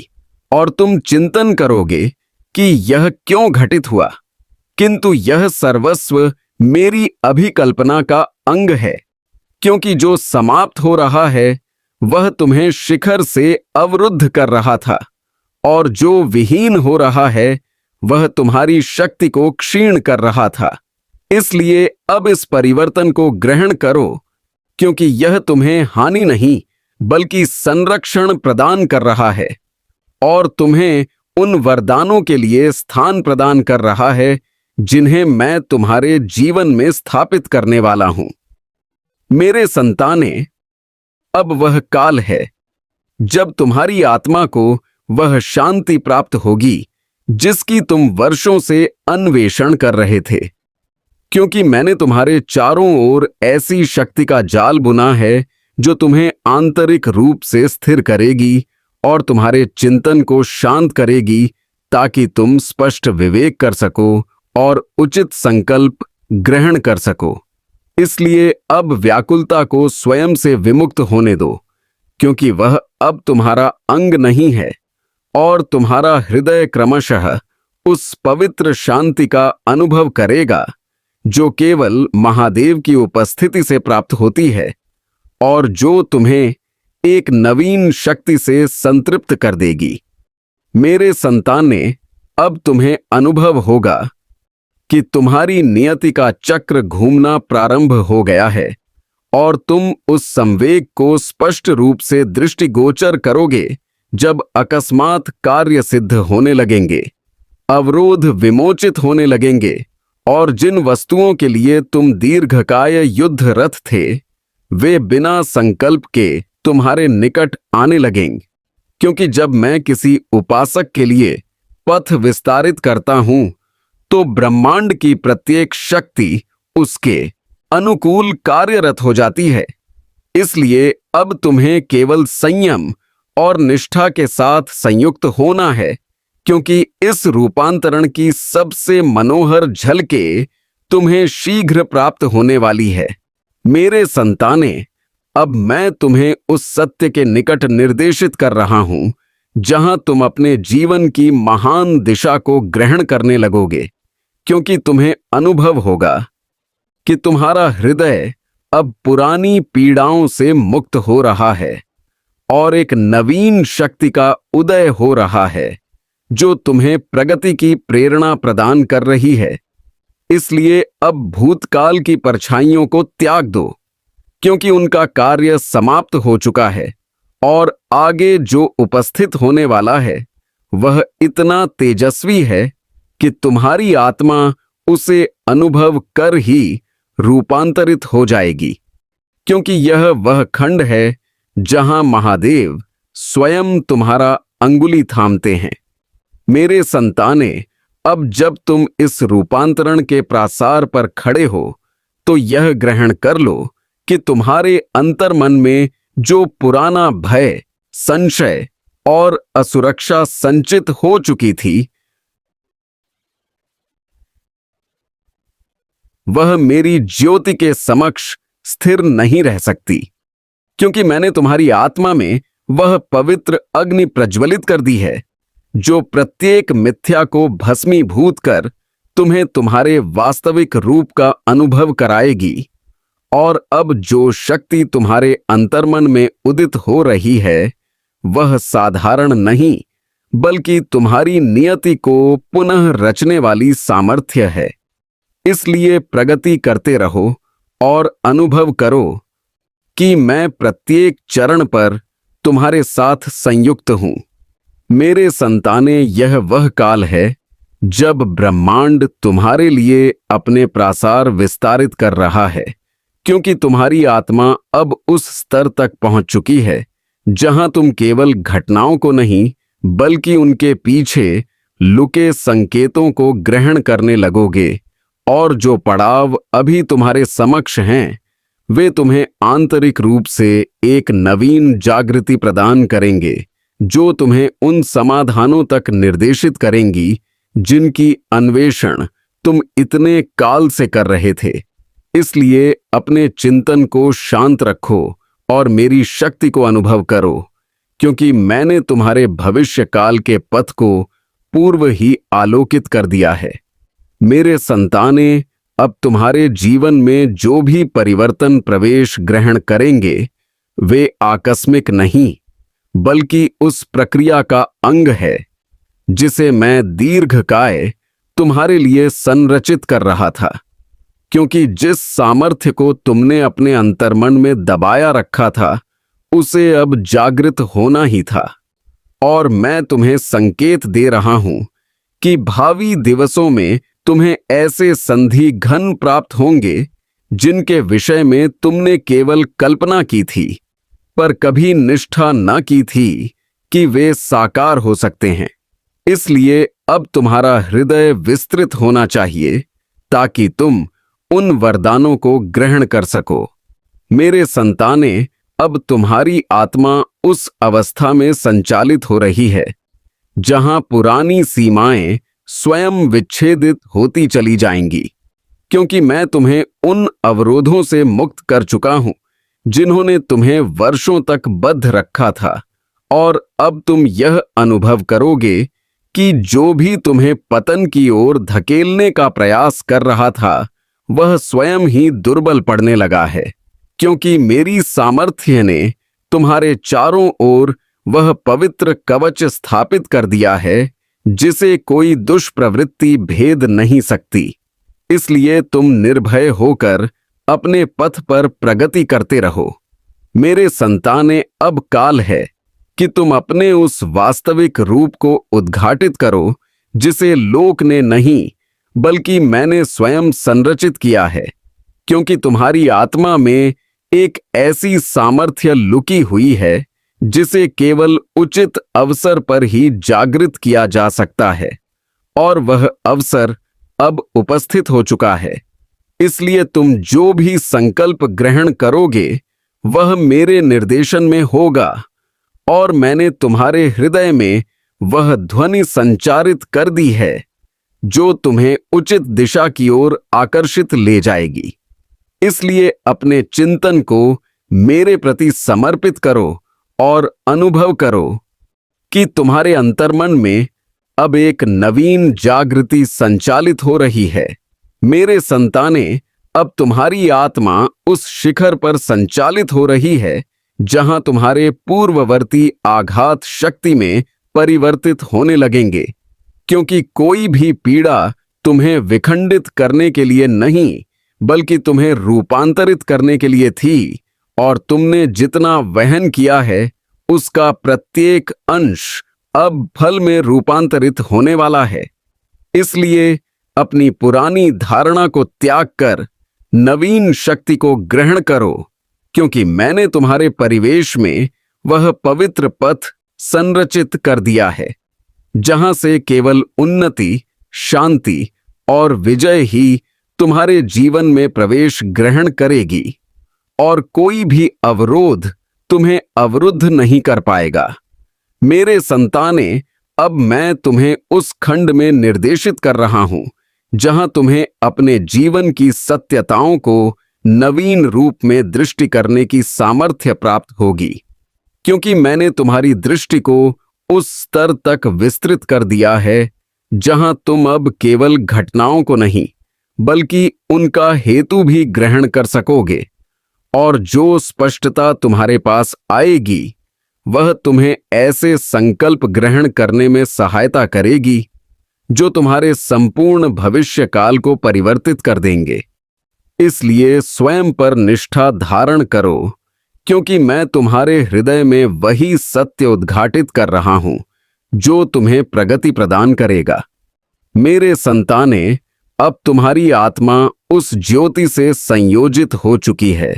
और तुम चिंतन करोगे कि यह क्यों घटित हुआ, किंतु यह सर्वस्व मेरी अभिकल्पना का अंग है, क्योंकि जो समाप्त हो रहा है वह तुम्हें शिखर से अवरुद्ध कर रहा था, और जो विहीन हो रहा है वह तुम्हारी शक्ति को क्षीण कर रहा था। इसलिए अब इस परिवर्तन को ग्रहण करो, क्योंकि यह तुम्हें हानि नहीं बल्कि संरक्षण प्रदान कर रहा है और तुम्हें उन वरदानों के लिए स्थान प्रदान कर रहा है जिन्हें मैं तुम्हारे जीवन में स्थापित करने वाला हूं। मेरे संताने, अब वह काल है जब तुम्हारी आत्मा को वह शांति प्राप्त होगी जिसकी तुम वर्षों से अन्वेषण कर रहे थे, क्योंकि मैंने तुम्हारे चारों ओर ऐसी शक्ति का जाल बुना है जो तुम्हें आंतरिक रूप से स्थिर करेगी और तुम्हारे चिंतन को शांत करेगी, ताकि तुम स्पष्ट विवेक कर सको और उचित संकल्प ग्रहण कर सको। इसलिए अब व्याकुलता को स्वयं से विमुक्त होने दो, क्योंकि वह अब तुम्हारा अंग नहीं है और तुम्हारा हृदय क्रमशः उस पवित्र शांति का अनुभव करेगा जो केवल महादेव की उपस्थिति से प्राप्त होती है और जो तुम्हें एक नवीन शक्ति से संतृप्त कर देगी। मेरे संताने, अब तुम्हें अनुभव होगा कि तुम्हारी नियति का चक्र घूमना प्रारंभ हो गया है और तुम उस संवेग को स्पष्ट रूप से दृष्टिगोचर करोगे जब अकस्मात कार्य सिद्ध होने लगेंगे, अवरोध विमोचित होने लगेंगे और जिन वस्तुओं के लिए तुम दीर्घकाय युद्ध रथ थे वे बिना संकल्प के तुम्हारे निकट आने लगेंगे। क्योंकि जब मैं किसी उपासक के लिए पथ विस्तारित करता हूं तो ब्रह्मांड की प्रत्येक शक्ति उसके अनुकूल कार्यरत हो जाती है। इसलिए अब तुम्हें केवल संयम और निष्ठा के साथ संयुक्त होना है, क्योंकि इस रूपांतरण की सबसे मनोहर झलकें तुम्हें शीघ्र प्राप्त होने वाली है। मेरे संताने, अब मैं तुम्हें उस सत्य के निकट निर्देशित कर रहा हूं जहां तुम अपने जीवन की महान दिशा को ग्रहण करने लगोगे, क्योंकि तुम्हें अनुभव होगा कि तुम्हारा हृदय अब पुरानी पीड़ाओं से मुक्त हो रहा है और एक नवीन शक्ति का उदय हो रहा है जो तुम्हें प्रगति की प्रेरणा प्रदान कर रही है। इसलिए अब भूतकाल की परछाइयों को त्याग दो, क्योंकि उनका कार्य समाप्त हो चुका है और आगे जो उपस्थित होने वाला है वह इतना तेजस्वी है कि तुम्हारी आत्मा उसे अनुभव कर ही रूपांतरित हो जाएगी, क्योंकि यह वह खंड है जहां महादेव स्वयं तुम्हारा अंगुली थामते हैं। मेरे संताने, अब जब तुम इस रूपांतरण के प्रासार पर खड़े हो तो यह ग्रहण कर लो कि तुम्हारे अंतर्मन में जो पुराना भय, संशय और असुरक्षा संचित हो चुकी थी वह मेरी ज्योति के समक्ष स्थिर नहीं रह सकती, क्योंकि मैंने तुम्हारी आत्मा में वह पवित्र अग्नि प्रज्वलित कर दी है जो प्रत्येक मिथ्या को भस्मीभूत कर तुम्हें तुम्हारे वास्तविक रूप का अनुभव कराएगी। और अब जो शक्ति तुम्हारे अंतर्मन में उदित हो रही है वह साधारण नहीं बल्कि तुम्हारी नियति को पुनः रचने वाली सामर्थ्य है। इसलिए प्रगति करते रहो और अनुभव करो कि मैं प्रत्येक चरण पर तुम्हारे साथ संयुक्त हूं। मेरे संताने, यह वह काल है जब ब्रह्मांड तुम्हारे लिए अपने प्रासार विस्तारित कर रहा है, क्योंकि तुम्हारी आत्मा अब उस स्तर तक पहुंच चुकी है जहां तुम केवल घटनाओं को नहीं बल्कि उनके पीछे लुके संकेतों को ग्रहण करने लगोगे, और जो पड़ाव अभी तुम्हारे समक्ष हैं वे तुम्हें आंतरिक रूप से एक नवीन जागृति प्रदान करेंगे जो तुम्हें उन समाधानों तक निर्देशित करेंगी जिनकी अन्वेषण तुम इतने काल से कर रहे थे। इसलिए अपने चिंतन को शांत रखो और मेरी शक्ति को अनुभव करो, क्योंकि मैंने तुम्हारे भविष्य काल के पथ को पूर्व ही आलोकित कर दिया है। मेरे संताने, अब तुम्हारे जीवन में जो भी परिवर्तन प्रवेश ग्रहण करेंगे वे आकस्मिक नहीं बल्कि उस प्रक्रिया का अंग है जिसे मैं दीर्घकाय तुम्हारे लिए संरचित कर रहा था, क्योंकि जिस सामर्थ्य को तुमने अपने अंतर्मन में दबाया रखा था उसे अब जागृत होना ही था। और मैं तुम्हें संकेत दे रहा हूं कि भावी दिवसों में तुम्हें ऐसे संधि घन प्राप्त होंगे जिनके विषय में तुमने केवल कल्पना की थी पर कभी निष्ठा न की थी कि वे साकार हो सकते हैं। इसलिए अब तुम्हारा हृदय विस्तृत होना चाहिए ताकि तुम उन वरदानों को ग्रहण कर सको। मेरे संताने, अब तुम्हारी आत्मा उस अवस्था में संचालित हो रही है जहां पुरानी सीमाएं स्वयं विच्छेदित होती चली जाएंगी, क्योंकि मैं तुम्हें उन अवरोधों से मुक्त कर चुका हूं जिन्होंने तुम्हें वर्षों तक बद्ध रखा था। और अब तुम यह अनुभव करोगे कि जो भी तुम्हें पतन की ओर धकेलने का प्रयास कर रहा था वह स्वयं ही दुर्बल पड़ने लगा है, क्योंकि मेरी सामर्थ्य ने तुम्हारे चारों ओर वह पवित्र कवच स्थापित कर दिया है जिसे कोई दुष्प्रवृत्ति भेद नहीं सकती। इसलिए तुम निर्भय होकर अपने पथ पर प्रगति करते रहो। मेरे संताने, अब काल है कि तुम अपने उस वास्तविक रूप को उद्घाटित करो जिसे लोक ने नहीं बल्कि मैंने स्वयं संरचित किया है, क्योंकि तुम्हारी आत्मा में एक ऐसी सामर्थ्य लुकी हुई है जिसे केवल उचित अवसर पर ही जागृत किया जा सकता है, और वह अवसर अब उपस्थित हो चुका है। इसलिए तुम जो भी संकल्प ग्रहण करोगे वह मेरे निर्देशन में होगा, और मैंने तुम्हारे हृदय में वह ध्वनि संचारित कर दी है जो तुम्हें उचित दिशा की ओर आकर्षित ले जाएगी। इसलिए अपने चिंतन को मेरे प्रति समर्पित करो और अनुभव करो कि तुम्हारे अंतर्मन में अब एक नवीन जागृति संचालित हो रही है। मेरे संताने, अब तुम्हारी आत्मा उस शिखर पर संचालित हो रही है जहां तुम्हारे पूर्ववर्ती आघात शक्ति में परिवर्तित होने लगेंगे, क्योंकि कोई भी पीड़ा तुम्हें विखंडित करने के लिए नहीं बल्कि तुम्हें रूपांतरित करने के लिए थी, और तुमने जितना वहन किया है उसका प्रत्येक अंश अब फल में रूपांतरित होने वाला है। इसलिए अपनी पुरानी धारणा को त्याग कर नवीन शक्ति को ग्रहण करो, क्योंकि मैंने तुम्हारे परिवेश में वह पवित्र पथ संरचित कर दिया है जहां से केवल उन्नति, शांति और विजय ही तुम्हारे जीवन में प्रवेश ग्रहण करेगी, और कोई भी अवरोध तुम्हें अवरुद्ध नहीं कर पाएगा। मेरे संताने, अब मैं तुम्हें उस खंड में निर्देशित कर रहा हूं जहां तुम्हें अपने जीवन की सत्यताओं को नवीन रूप में दृष्टि करने की सामर्थ्य प्राप्त होगी, क्योंकि मैंने तुम्हारी दृष्टि को उस स्तर तक विस्तृत कर दिया है जहां तुम अब केवल घटनाओं को नहीं बल्कि उनका हेतु भी ग्रहण कर सकोगे। और जो स्पष्टता तुम्हारे पास आएगी वह तुम्हें ऐसे संकल्प ग्रहण करने में सहायता करेगी जो तुम्हारे संपूर्ण भविष्य काल को परिवर्तित कर देंगे। इसलिए स्वयं पर निष्ठा धारण करो, क्योंकि मैं तुम्हारे हृदय में वही सत्य उद्घाटित कर रहा हूं जो तुम्हें प्रगति प्रदान करेगा। मेरे संताने, अब तुम्हारी आत्मा उस ज्योति से संयोजित हो चुकी है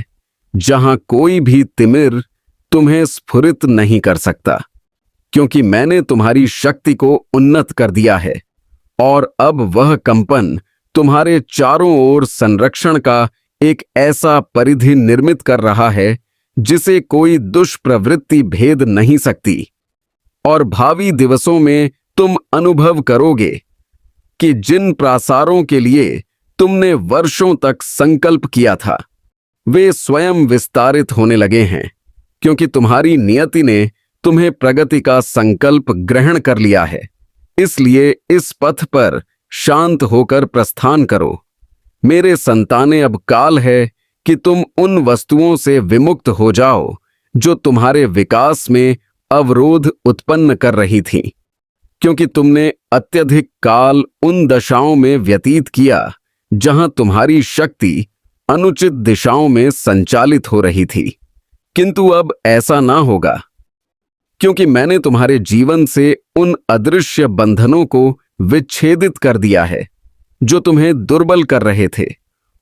जहां कोई भी तिमिर तुम्हें स्फुरित नहीं कर सकता, क्योंकि मैंने तुम्हारी शक्ति को उन्नत कर दिया है और अब वह कंपन तुम्हारे चारों ओर संरक्षण का एक ऐसा परिधि निर्मित कर रहा है जिसे कोई दुष्प्रवृत्ति भेद नहीं सकती। और भावी दिवसों में तुम अनुभव करोगे कि जिन प्रासारों के लिए तुमने वर्षों तक संकल्प किया था वे स्वयं विस्तारित होने लगे हैं, क्योंकि तुम्हारी नियति ने तुम्हें प्रगति का संकल्प ग्रहण कर लिया है। इसलिए इस पथ पर शांत होकर प्रस्थान करो। मेरे संताने, अब काल है कि तुम उन वस्तुओं से विमुक्त हो जाओ जो तुम्हारे विकास में अवरोध उत्पन्न कर रही थीं, क्योंकि तुमने अत्यधिक काल उन दशाओं में व्यतीत किया जहां तुम्हारी शक्ति अनुचित दिशाओं में संचालित हो रही थी। किंतु अब ऐसा ना होगा, क्योंकि मैंने तुम्हारे जीवन से उन अदृश्य बंधनों को विच्छेदित कर दिया है जो तुम्हें दुर्बल कर रहे थे,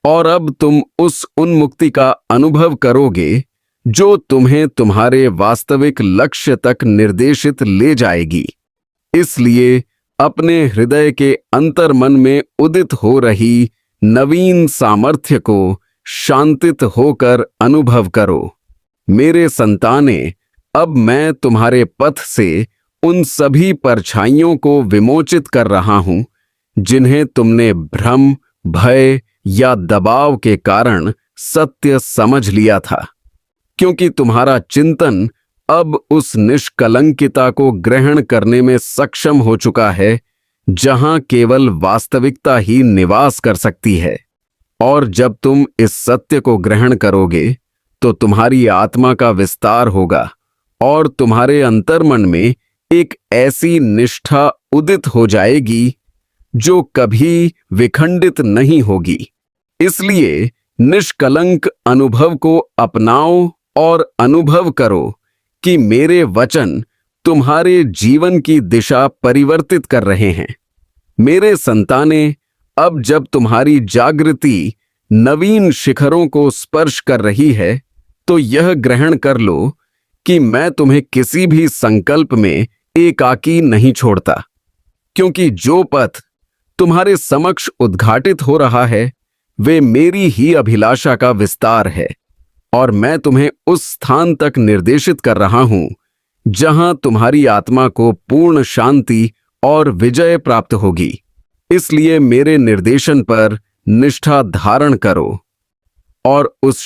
और अब तुम उस उन्मुक्ति का अनुभव करोगे जो तुम्हें तुम्हारे वास्तविक लक्ष्य तक निर्देशित ले जाएगी। इसलिए अपने हृदय के अंतर्मन में उदित हो रही नवीन सामर्थ्य को शांतित होकर अनुभव करो। मेरे संताने, अब मैं तुम्हारे पथ से उन सभी परछाइयों को विमोचित कर रहा हूं जिन्हें तुमने भ्रम, भय या दबाव के कारण सत्य समझ लिया था, क्योंकि तुम्हारा चिंतन अब उस निष्कलंकिता को ग्रहण करने में सक्षम हो चुका है जहां केवल वास्तविकता ही निवास कर सकती है। और जब तुम इस सत्य को ग्रहण करोगे तो तुम्हारी आत्मा का विस्तार होगा और तुम्हारे अंतर्मन में एक ऐसी निष्ठा उदित हो जाएगी जो कभी विखंडित नहीं होगी। इसलिए निष्कलंक अनुभव को अपनाओ और अनुभव करो कि मेरे वचन तुम्हारे जीवन की दिशा परिवर्तित कर रहे हैं। मेरे संताने, अब जब तुम्हारी जागृति नवीन शिखरों को स्पर्श कर रही है तो यह ग्रहण कर लो कि मैं तुम्हें किसी भी संकल्प में एकाकी नहीं छोड़ता, क्योंकि जो पथ तुम्हारे समक्ष उद्घाटित हो रहा है वे मेरी ही अभिलाषा का विस्तार है, और मैं तुम्हें उस स्थान तक निर्देशित कर रहा हूं जहां तुम्हारी आत्मा को पूर्ण शांति और विजय प्राप्त होगी। इसलिए मेरे निर्देशन पर निष्ठा धारण करो और उस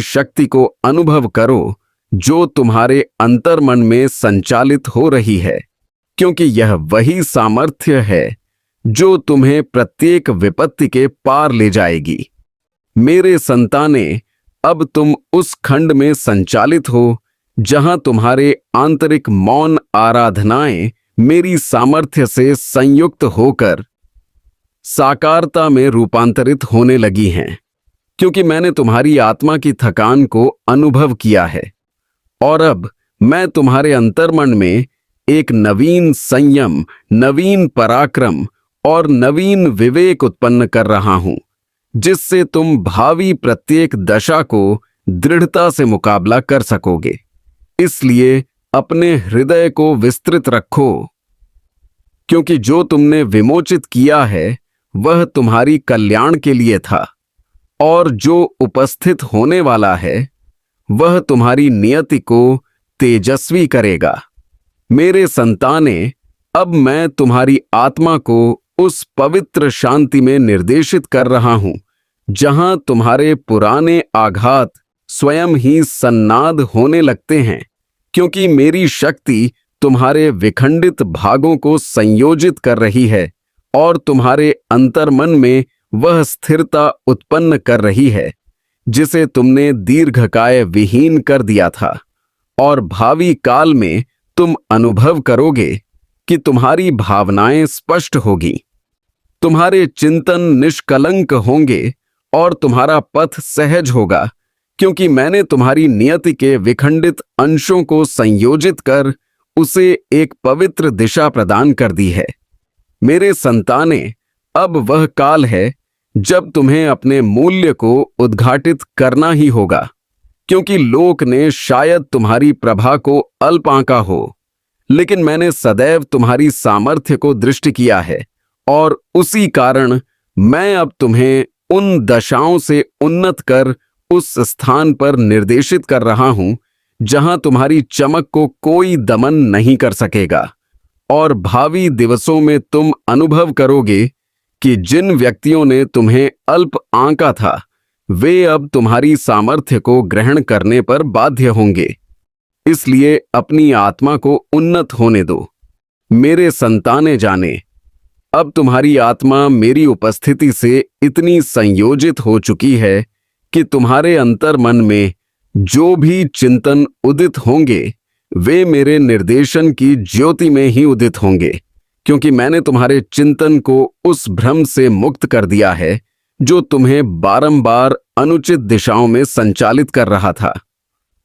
शक्ति को अनुभव करो जो तुम्हारे अंतर्मन में संचालित हो रही है, क्योंकि यह वही सामर्थ्य है जो तुम्हें प्रत्येक विपत्ति के पार ले जाएगी। मेरे संताने, अब तुम उस खंड में संचालित हो जहां तुम्हारे आंतरिक मौन आराधनाएं मेरी सामर्थ्य से संयुक्त होकर साकारता में रूपांतरित होने लगी हैं, क्योंकि मैंने तुम्हारी आत्मा की थकान को अनुभव किया है। और अब मैं तुम्हारे अंतर्मन में एक नवीन संयम, नवीन पराक्रम और नवीन विवेक उत्पन्न कर रहा हूं, जिससे तुम भावी प्रत्येक दशा को दृढ़ता से मुकाबला कर सकोगे। इसलिए अपने हृदय को विस्तृत रखो, क्योंकि जो तुमने विमोचित किया है वह तुम्हारी कल्याण के लिए था, और जो उपस्थित होने वाला है वह तुम्हारी नियति को तेजस्वी करेगा। मेरे संताने, अब मैं तुम्हारी आत्मा को उस पवित्र शांति में निर्देशित कर रहा हूं जहां तुम्हारे पुराने आघात स्वयं ही सन्नाद होने लगते हैं, क्योंकि मेरी शक्ति तुम्हारे विखंडित भागों को संयोजित कर रही है और तुम्हारे अंतर्मन में वह स्थिरता उत्पन्न कर रही है जिसे तुमने दीर्घकाय विहीन कर दिया था। और भावी काल में तुम अनुभव करोगे कि तुम्हारी भावनाएं स्पष्ट होगी, तुम्हारे चिंतन निष्कलंक होंगे और तुम्हारा पथ सहज होगा, क्योंकि मैंने तुम्हारी नियति के विखंडित अंशों को संयोजित कर उसे एक पवित्र दिशा प्रदान कर दी है। मेरे संताने, अब वह काल है जब तुम्हें अपने मूल्य को उद्घाटित करना ही होगा, क्योंकि लोक ने शायद तुम्हारी प्रभा को अल्प आंका हो, लेकिन मैंने सदैव तुम्हारी सामर्थ्य को दृष्टि किया है, और उसी कारण मैं अब तुम्हें उन दशाओं से उन्नत कर उस स्थान पर निर्देशित कर रहा हूं जहां तुम्हारी चमक को कोई दमन नहीं कर सकेगा। और भावी दिवसों में तुम अनुभव करोगे कि जिन व्यक्तियों ने तुम्हें अल्प आंका था, वे अब तुम्हारी सामर्थ्य को ग्रहण करने पर बाध्य होंगे। इसलिए अपनी आत्मा को उन्नत होने दो। मेरे संताने जाने, अब तुम्हारी आत्मा मेरी उपस्थिति से इतनी संयोजित हो चुकी है कि तुम्हारे अंतर्मन में जो भी चिंतन उदित होंगे, वे मेरे निर्देशन की ज्योति में ही उदित होंगे, क्योंकि मैंने तुम्हारे चिंतन को उस भ्रम से मुक्त कर दिया है जो तुम्हें बारंबार अनुचित दिशाओं में संचालित कर रहा था।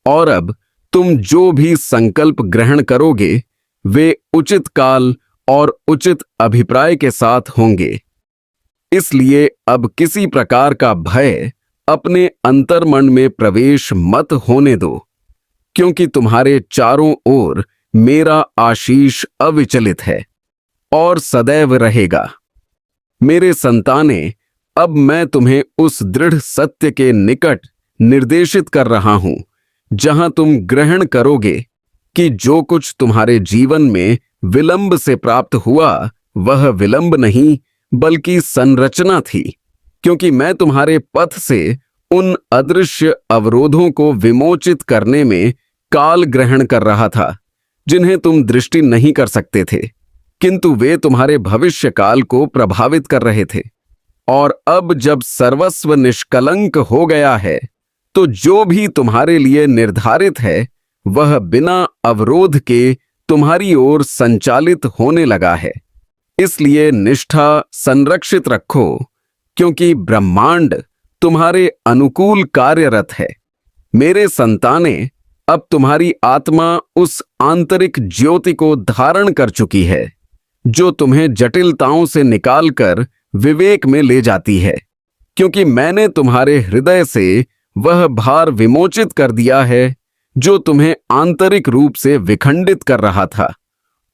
और अब तुम जो भी संकल्प ग्रहण करोगे, वे उचित काल और उचित अभिप्राय के साथ होंगे। इसलिए अब किसी प्रकार का भय अपने अंतर्मन में प्रवेश मत होने दो, क्योंकि तुम्हारे चारों ओर मेरा आशीष अविचलित है और सदैव रहेगा। मेरे संताने, अब मैं तुम्हें उस दृढ़ सत्य के निकट निर्देशित कर रहा हूं जहां तुम ग्रहण करोगे कि जो कुछ तुम्हारे जीवन में विलंब से प्राप्त हुआ, वह विलंब नहीं बल्कि संरचना थी, क्योंकि मैं तुम्हारे पथ से उन अदृश्य अवरोधों को विमोचित करने में काल ग्रहण कर रहा था जिन्हें तुम दृष्टि नहीं कर सकते थे, किंतु वे तुम्हारे भविष्य काल को प्रभावित कर रहे थे। और अब जब सर्वस्व निष्कलंक हो गया है, तो जो भी तुम्हारे लिए निर्धारित है वह बिना अवरोध के तुम्हारी ओर संचालित होने लगा है। इसलिए निष्ठा संरक्षित रखो, क्योंकि ब्रह्मांड तुम्हारे अनुकूल कार्यरत है। मेरे संताने, अब तुम्हारी आत्मा उस आंतरिक ज्योति को धारण कर चुकी है जो तुम्हें जटिलताओं से निकालकर विवेक में ले जाती है, क्योंकि मैंने तुम्हारे हृदय से वह भार विमोचित कर दिया है जो तुम्हें आंतरिक रूप से विखंडित कर रहा था।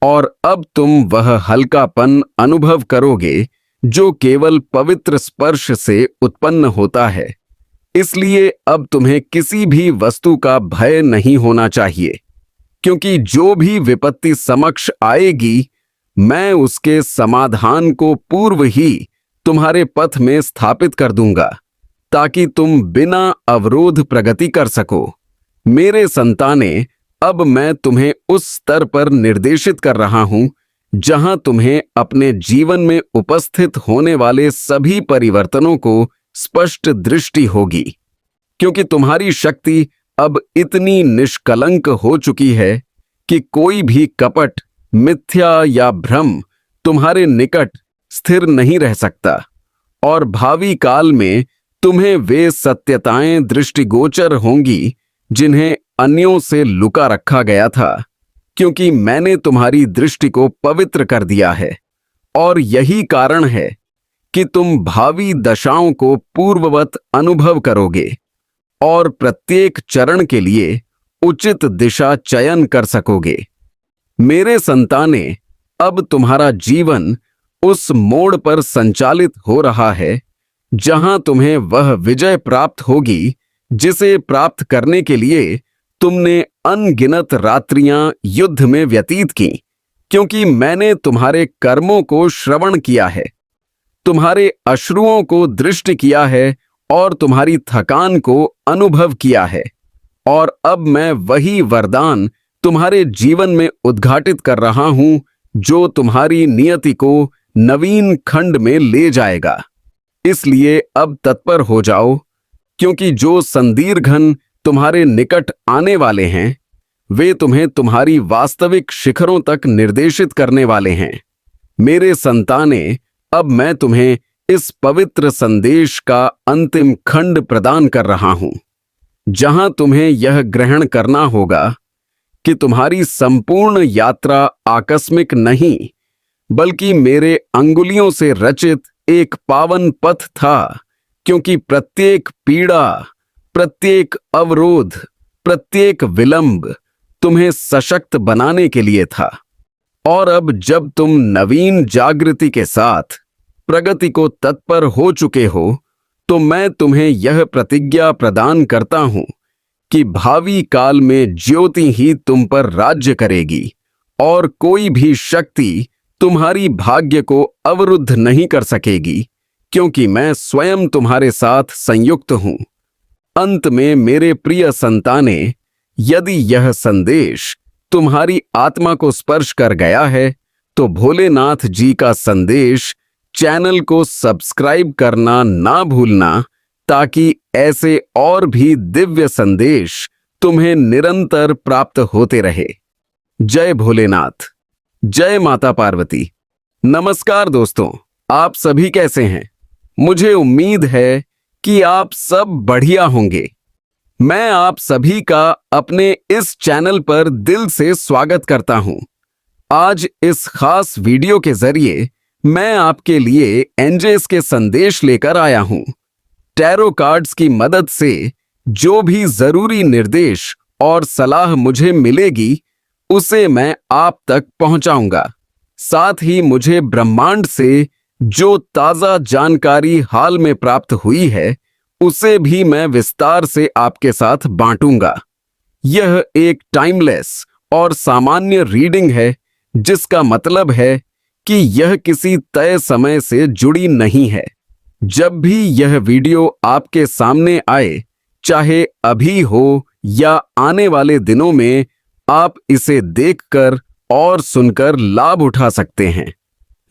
और अब तुम वह हल्कापन अनुभव करोगे जो केवल पवित्र स्पर्श से उत्पन्न होता है। इसलिए अब तुम्हें किसी भी वस्तु का भय नहीं होना चाहिए, क्योंकि जो भी विपत्ति समक्ष आएगी, मैं उसके समाधान को पूर्व ही तुम्हारे पथ में स्थापित कर दूंगा, ताकि तुम बिना अवरोध प्रगति कर सको। मेरे संताने, अब मैं तुम्हें उस स्तर पर निर्देशित कर रहा हूं जहां तुम्हें अपने जीवन में उपस्थित होने वाले सभी परिवर्तनों को स्पष्ट दृष्टि होगी, क्योंकि तुम्हारी शक्ति अब इतनी निष्कलंक हो चुकी है कि कोई भी कपट, मिथ्या या भ्रम तुम्हारे निकट स्थिर नहीं रह सकता। और भावी काल में तुम्हें वे सत्यताएं दृष्टिगोचर होंगी जिन्हें अन्यों से लुका रखा गया था, क्योंकि मैंने तुम्हारी दृष्टि को पवित्र कर दिया है। और यही कारण है कि तुम भावी दशाओं को पूर्ववत अनुभव करोगे और प्रत्येक चरण के लिए उचित दिशा चयन कर सकोगे। मेरे संताने, अब तुम्हारा जीवन उस मोड़ पर संचालित हो रहा है जहां तुम्हें वह विजय प्राप्त होगी जिसे प्राप्त करने के लिए तुमने अनगिनत रात्रियां युद्ध में व्यतीत की, क्योंकि मैंने तुम्हारे कर्मों को श्रवण किया है, तुम्हारे अश्रुओं को दृष्टि किया है और तुम्हारी थकान को अनुभव किया है। और अब मैं वही वरदान तुम्हारे जीवन में उद्घाटित कर रहा हूं जो तुम्हारी नियति को नवीन खंड में ले जाएगा। इसलिए अब तत्पर हो जाओ, क्योंकि जो संदीर्घन तुम्हारे निकट आने वाले हैं, वे तुम्हें तुम्हारी वास्तविक शिखरों तक निर्देशित करने वाले हैं। मेरे संताने, अब मैं तुम्हें इस पवित्र संदेश का अंतिम खंड प्रदान कर रहा हूं, जहां तुम्हें यह ग्रहण करना होगा कि तुम्हारी संपूर्ण यात्रा आकस्मिक नहीं, बल्कि मेरे अंगुलियों से रचित एक पावन पथ था, क्योंकि प्रत्येक पीड़ा, प्रत्येक अवरोध, प्रत्येक विलंब तुम्हें सशक्त बनाने के लिए था। और अब जब तुम नवीन जागृति के साथ प्रगति को तत्पर हो चुके हो, तो मैं तुम्हें यह प्रतिज्ञा प्रदान करता हूं कि भावी काल में ज्योति ही तुम पर राज्य करेगी और कोई भी शक्ति तुम्हारी भाग्य को अवरुद्ध नहीं कर सकेगी, क्योंकि मैं स्वयं तुम्हारे साथ संयुक्त हूं। अंत में मेरे प्रिय संताने, यदि यह संदेश तुम्हारी आत्मा को स्पर्श कर गया है, तो भोलेनाथ जी का संदेश चैनल को सब्सक्राइब करना ना भूलना, ताकि ऐसे और भी दिव्य संदेश तुम्हें निरंतर प्राप्त होते रहे। जय भोलेनाथ, जय माता पार्वती। नमस्कार दोस्तों, आप सभी कैसे हैं? मुझे उम्मीद है कि आप सब बढ़िया होंगे। मैं आप सभी का अपने इस चैनल पर दिल से स्वागत करता हूं। आज इस खास वीडियो के जरिए मैं आपके लिए एंजल्स के संदेश लेकर आया हूं। टैरो कार्ड्स की मदद से जो भी जरूरी निर्देश और सलाह मुझे मिलेगी, उसे मैं आप तक पहुंचाऊंगा। साथ ही मुझे ब्रह्मांड से जो ताजा जानकारी हाल में प्राप्त हुई है, उसे भी मैं विस्तार से आपके साथ बांटूंगा। यह एक टाइमलेस और सामान्य रीडिंग है, जिसका मतलब है कि यह किसी तय समय से जुड़ी नहीं है। जब भी यह वीडियो आपके सामने आए, चाहे अभी हो या आने वाले दिनों में, आप इसे देखकर और सुनकर लाभ उठा सकते हैं।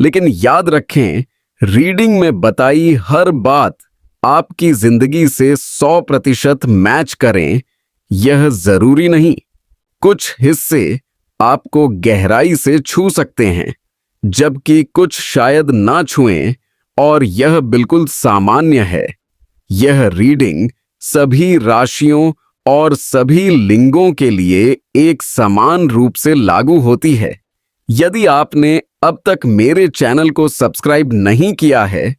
लेकिन याद रखें, रीडिंग में बताई हर बात आपकी जिंदगी से 100% मैच करें, यह जरूरी नहीं। कुछ हिस्से आपको गहराई से छू सकते हैं, जबकि कुछ शायद ना छुएं, और यह बिल्कुल सामान्य है। यह रीडिंग सभी राशियों और सभी लिंगों के लिए एक समान रूप से लागू होती है। यदि आपने अब तक मेरे चैनल को सब्सक्राइब नहीं किया है,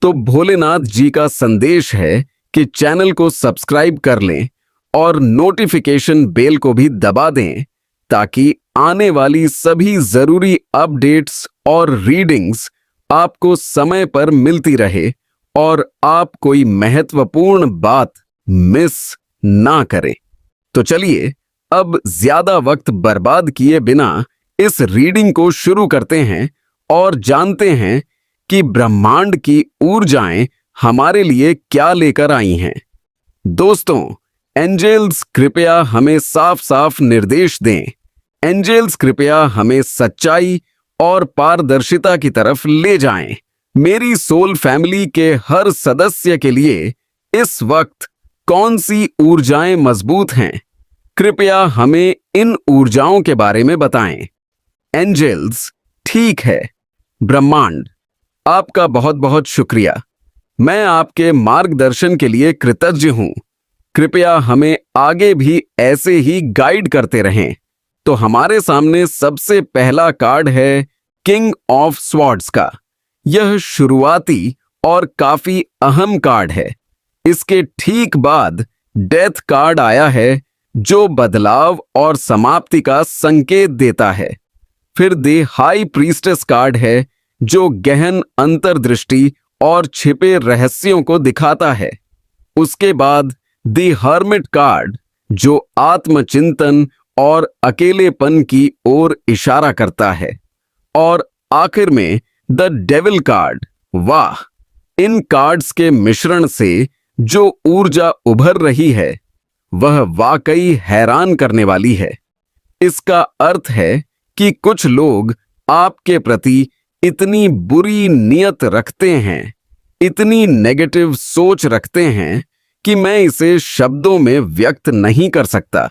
तो भोलेनाथ जी का संदेश है कि चैनल को सब्सक्राइब कर लें और नोटिफिकेशन बेल को भी दबा दें, ताकि आने वाली सभी जरूरी अपडेट्स और रीडिंग्स आपको समय पर मिलती रहे और आप कोई महत्वपूर्ण बात मिस ना करें। तो चलिए, अब ज्यादा वक्त बर्बाद किए बिना इस रीडिंग को शुरू करते हैं और जानते हैं कि ब्रह्मांड की ऊर्जाएं हमारे लिए क्या लेकर आई हैं। दोस्तों, एंजल्स कृपया हमें साफ साफ निर्देश दें। एंजल्स कृपया हमें सच्चाई और पारदर्शिता की तरफ ले जाएं। मेरी सोल फैमिली के हर सदस्य के लिए इस वक्त कौन सी ऊर्जाएं मजबूत हैं? कृपया हमें इन ऊर्जाओं के बारे में बताएं। एंजल्स, ठीक है। ब्रह्मांड, आपका बहुत बहुत शुक्रिया। मैं आपके मार्गदर्शन के लिए कृतज्ञ हूं। कृपया हमें आगे भी ऐसे ही गाइड करते रहें। तो हमारे सामने सबसे पहला कार्ड है किंग ऑफ स्वॉर्ड्स का। यह शुरुआती और काफी अहम कार्ड है। इसके ठीक बाद डेथ कार्ड आया है, जो बदलाव और समाप्ति का संकेत देता है। फिर द हाई प्रीस्टेस कार्ड है, जो गहन अंतर्दृष्टि और छिपे रहस्यों को दिखाता है। उसके बाद द हर्मिट कार्ड, जो आत्मचिंतन और अकेलेपन की ओर इशारा करता है। और आखिर में द डेविल कार्ड। वाह, इन कार्ड्स के मिश्रण से जो ऊर्जा उभर रही है, वह वाकई हैरान करने वाली है। इसका अर्थ है कि कुछ लोग आपके प्रति इतनी बुरी नीयत रखते हैं, इतनी नेगेटिव सोच रखते हैं कि मैं इसे शब्दों में व्यक्त नहीं कर सकता।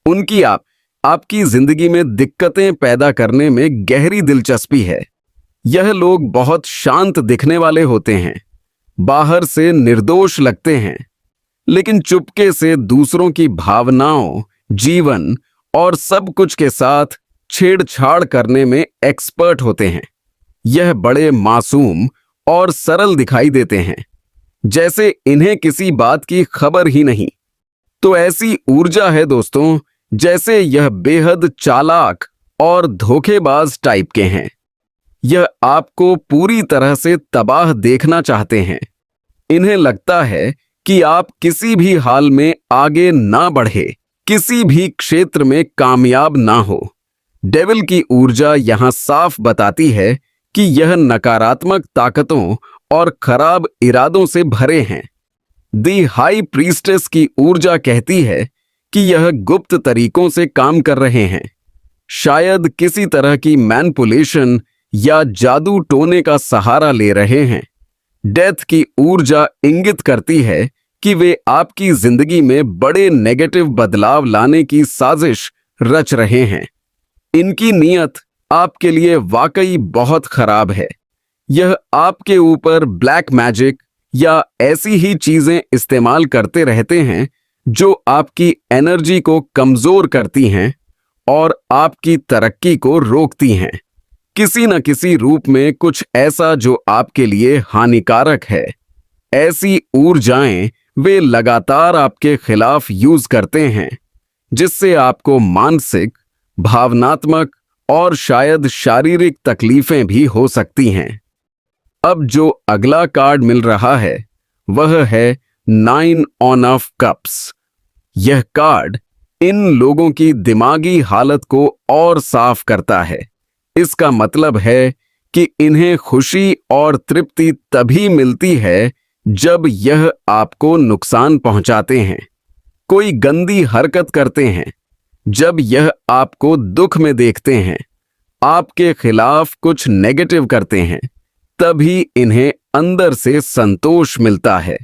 उनकी आपकी जिंदगी में दिक्कतें पैदा करने में गहरी दिलचस्पी है। यह लोग बहुत शांत दिखने वाले होते हैं, बाहर से निर्दोष लगते हैं, लेकिन चुपके से दूसरों की भावनाओं, जीवन और सब कुछ के साथ छेड़छाड़ करने में एक्सपर्ट होते हैं। यह बड़े मासूम और सरल दिखाई देते हैं, जैसे इन्हें किसी बात की खबर ही नहीं। तो ऐसी ऊर्जा है दोस्तों, जैसे यह बेहद चालाक और धोखेबाज टाइप के हैं। यह आपको पूरी तरह से तबाह देखना चाहते हैं। इन्हें लगता है कि आप किसी भी हाल में आगे ना बढ़े, किसी भी क्षेत्र में कामयाब ना हो। डेविल की ऊर्जा यहां साफ बताती है कि यह नकारात्मक ताकतों और खराब इरादों से भरे हैं। दी हाई प्रीस्टेस की ऊर्जा कहती है कि यह गुप्त तरीकों से काम कर रहे हैं, शायद किसी तरह की मैनिपुलेशन या जादू टोने का सहारा ले रहे हैं। डेथ की ऊर्जा इंगित करती है कि वे आपकी जिंदगी में बड़े नेगेटिव बदलाव लाने की साजिश रच रहे हैं। इनकी नीयत आपके लिए वाकई बहुत खराब है। यह आपके ऊपर ब्लैक मैजिक या ऐसी ही चीजें इस्तेमाल करते रहते हैं जो आपकी एनर्जी को कमजोर करती हैं और आपकी तरक्की को रोकती हैं। किसी न किसी रूप में कुछ ऐसा जो आपके लिए हानिकारक है। ऐसी ऊर्जाएं वे लगातार आपके खिलाफ यूज करते हैं, जिससे आपको मानसिक, भावनात्मक और शायद शारीरिक तकलीफें भी हो सकती हैं। अब जो अगला कार्ड मिल रहा है वह है 9 ऑफ कप्स। यह कार्ड इन लोगों की दिमागी हालत को और साफ करता है। इसका मतलब है कि इन्हें खुशी और तृप्ति तभी मिलती है जब यह आपको नुकसान पहुंचाते हैं, कोई गंदी हरकत करते हैं, जब यह आपको दुख में देखते हैं, आपके खिलाफ कुछ नेगेटिव करते हैं, तभी इन्हें अंदर से संतोष मिलता है।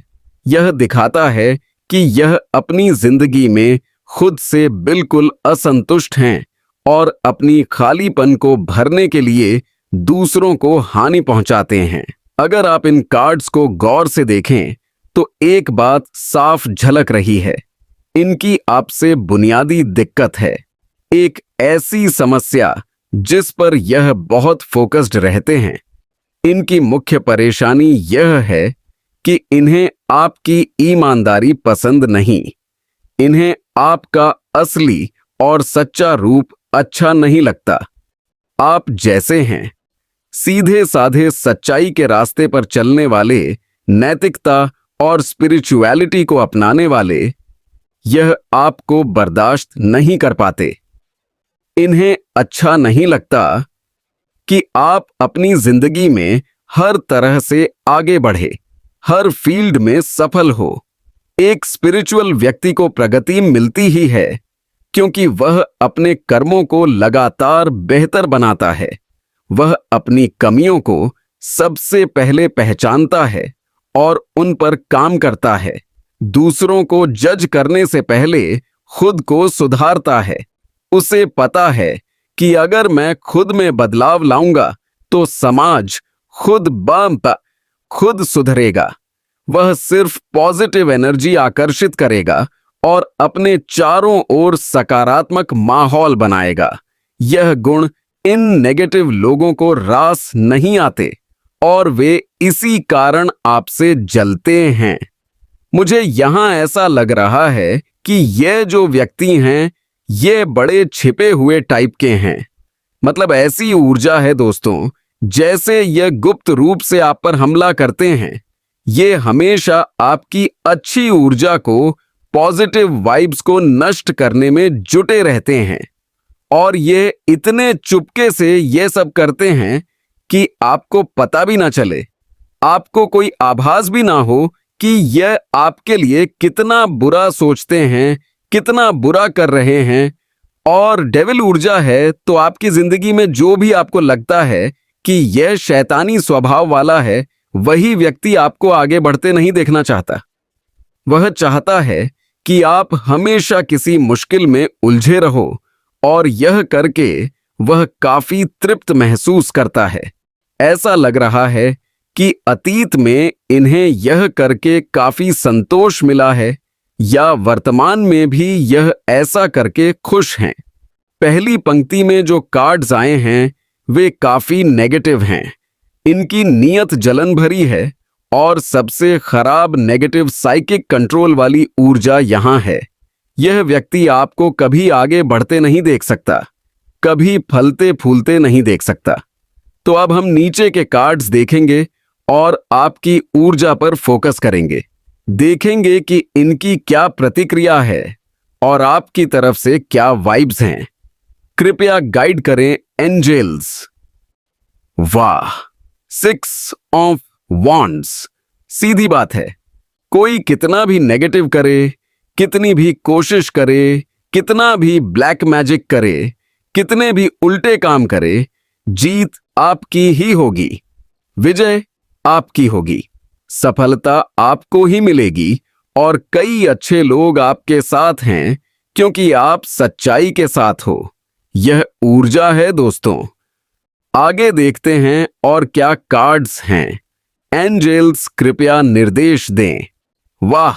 यह दिखाता है कि यह अपनी जिंदगी में खुद से बिल्कुल असंतुष्ट हैं और अपनी खालीपन को भरने के लिए दूसरों को हानि पहुंचाते हैं। अगर आप इन कार्ड्स को गौर से देखें तो एक बात साफ झलक रही है। इनकी आपसे बुनियादी दिक्कत है, एक ऐसी समस्या जिस पर यह बहुत फोकस्ड रहते हैं। इनकी मुख्य परेशानी यह है कि इन्हें आपकी ईमानदारी पसंद नहीं। इन्हें आपका असली और सच्चा रूप अच्छा नहीं लगता। आप जैसे हैं, सीधे साधे सच्चाई के रास्ते पर चलने वाले, नैतिकता और स्पिरिचुअलिटी को अपनाने वाले, यह आपको बर्दाश्त नहीं कर पाते। इन्हें अच्छा नहीं लगता कि आप अपनी जिंदगी में हर तरह से आगे बढ़े, हर फील्ड में सफल हो। एक स्पिरिचुअल व्यक्ति को प्रगति मिलती ही है क्योंकि वह अपने कर्मों को लगातार बेहतर बनाता है। वह अपनी कमियों को सबसे पहले पहचानता है और उन पर काम करता है। दूसरों को जज करने से पहले खुद को सुधारता है। उसे पता है कि अगर मैं खुद में बदलाव लाऊंगा तो समाज खुद सुधरेगा। वह सिर्फ पॉजिटिव एनर्जी आकर्षित करेगा और अपने चारों ओर सकारात्मक माहौल बनाएगा। यह गुण इन नेगेटिव लोगों को रास नहीं आते और वे इसी कारण आपसे जलते हैं। मुझे यहां ऐसा लग रहा है कि ये जो व्यक्ति हैं, ये बड़े छिपे हुए टाइप के हैं। मतलब ऐसी ऊर्जा है दोस्तों, जैसे यह गुप्त रूप से आप पर हमला करते हैं। ये हमेशा आपकी अच्छी ऊर्जा को, पॉजिटिव वाइब्स को नष्ट करने में जुटे रहते हैं और ये इतने चुपके से ये सब करते हैं कि आपको पता भी ना चले, आपको कोई आभास भी ना हो कि यह आपके लिए कितना बुरा सोचते हैं, कितना बुरा कर रहे हैं। और डेविल ऊर्जा है तो आपकी जिंदगी में जो भी आपको लगता है कि यह शैतानी स्वभाव वाला है, वही व्यक्ति आपको आगे बढ़ते नहीं देखना चाहता। वह चाहता है कि आप हमेशा किसी मुश्किल में उलझे रहो और यह करके वह काफी तृप्त महसूस करता है। ऐसा लग रहा है कि अतीत में इन्हें यह करके काफी संतोष मिला है या वर्तमान में भी यह ऐसा करके खुश हैं। पहली पंक्ति में जो कार्ड्स आए हैं वे काफी नेगेटिव हैं। इनकी नीयत जलन भरी है और सबसे खराब नेगेटिव साइकिक कंट्रोल वाली ऊर्जा यहां है। यह व्यक्ति आपको कभी आगे बढ़ते नहीं देख सकता, कभी फलते फूलते नहीं देख सकता। तो अब हम नीचे के कार्ड्स देखेंगे और आपकी ऊर्जा पर फोकस करेंगे। देखेंगे कि इनकी क्या प्रतिक्रिया है और आपकी तरफ से क्या वाइब्स हैं। कृपया गाइड करें एंजल्स। वाह, 6 ऑफ वॉन्ड्स। सीधी बात है, कोई कितना भी नेगेटिव करे, कितनी भी कोशिश करे, कितना भी ब्लैक मैजिक करे, कितने भी उल्टे काम करे, जीत आपकी ही होगी, विजय आपकी होगी, सफलता आपको ही मिलेगी और कई अच्छे लोग आपके साथ हैं क्योंकि आप सच्चाई के साथ हो। यह ऊर्जा है दोस्तों। आगे देखते हैं और क्या कार्ड्स हैं। एंजल्स कृपया निर्देश दें। वाह,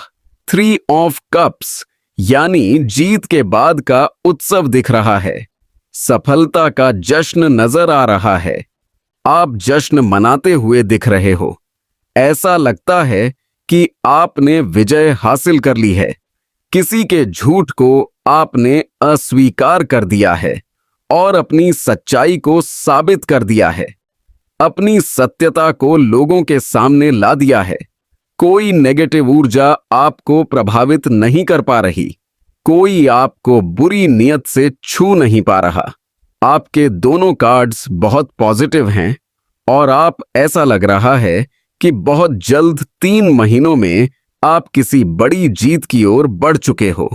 3 ऑफ कप्स, यानी जीत के बाद का उत्सव दिख रहा है। सफलता का जश्न नजर आ रहा है। आप जश्न मनाते हुए दिख रहे हो। ऐसा लगता है कि आपने विजय हासिल कर ली है। किसी के झूठ को आपने अस्वीकार कर दिया है और अपनी सच्चाई को साबित कर दिया है। अपनी सत्यता को लोगों के सामने ला दिया है। कोई नेगेटिव ऊर्जा आपको प्रभावित नहीं कर पा रही। कोई आपको बुरी नीयत से छू नहीं पा रहा। आपके दोनों कार्ड्स बहुत पॉजिटिव हैं और आप ऐसा लग रहा है कि बहुत जल्द 3 महीनों में आप किसी बड़ी जीत की ओर बढ़ चुके हो।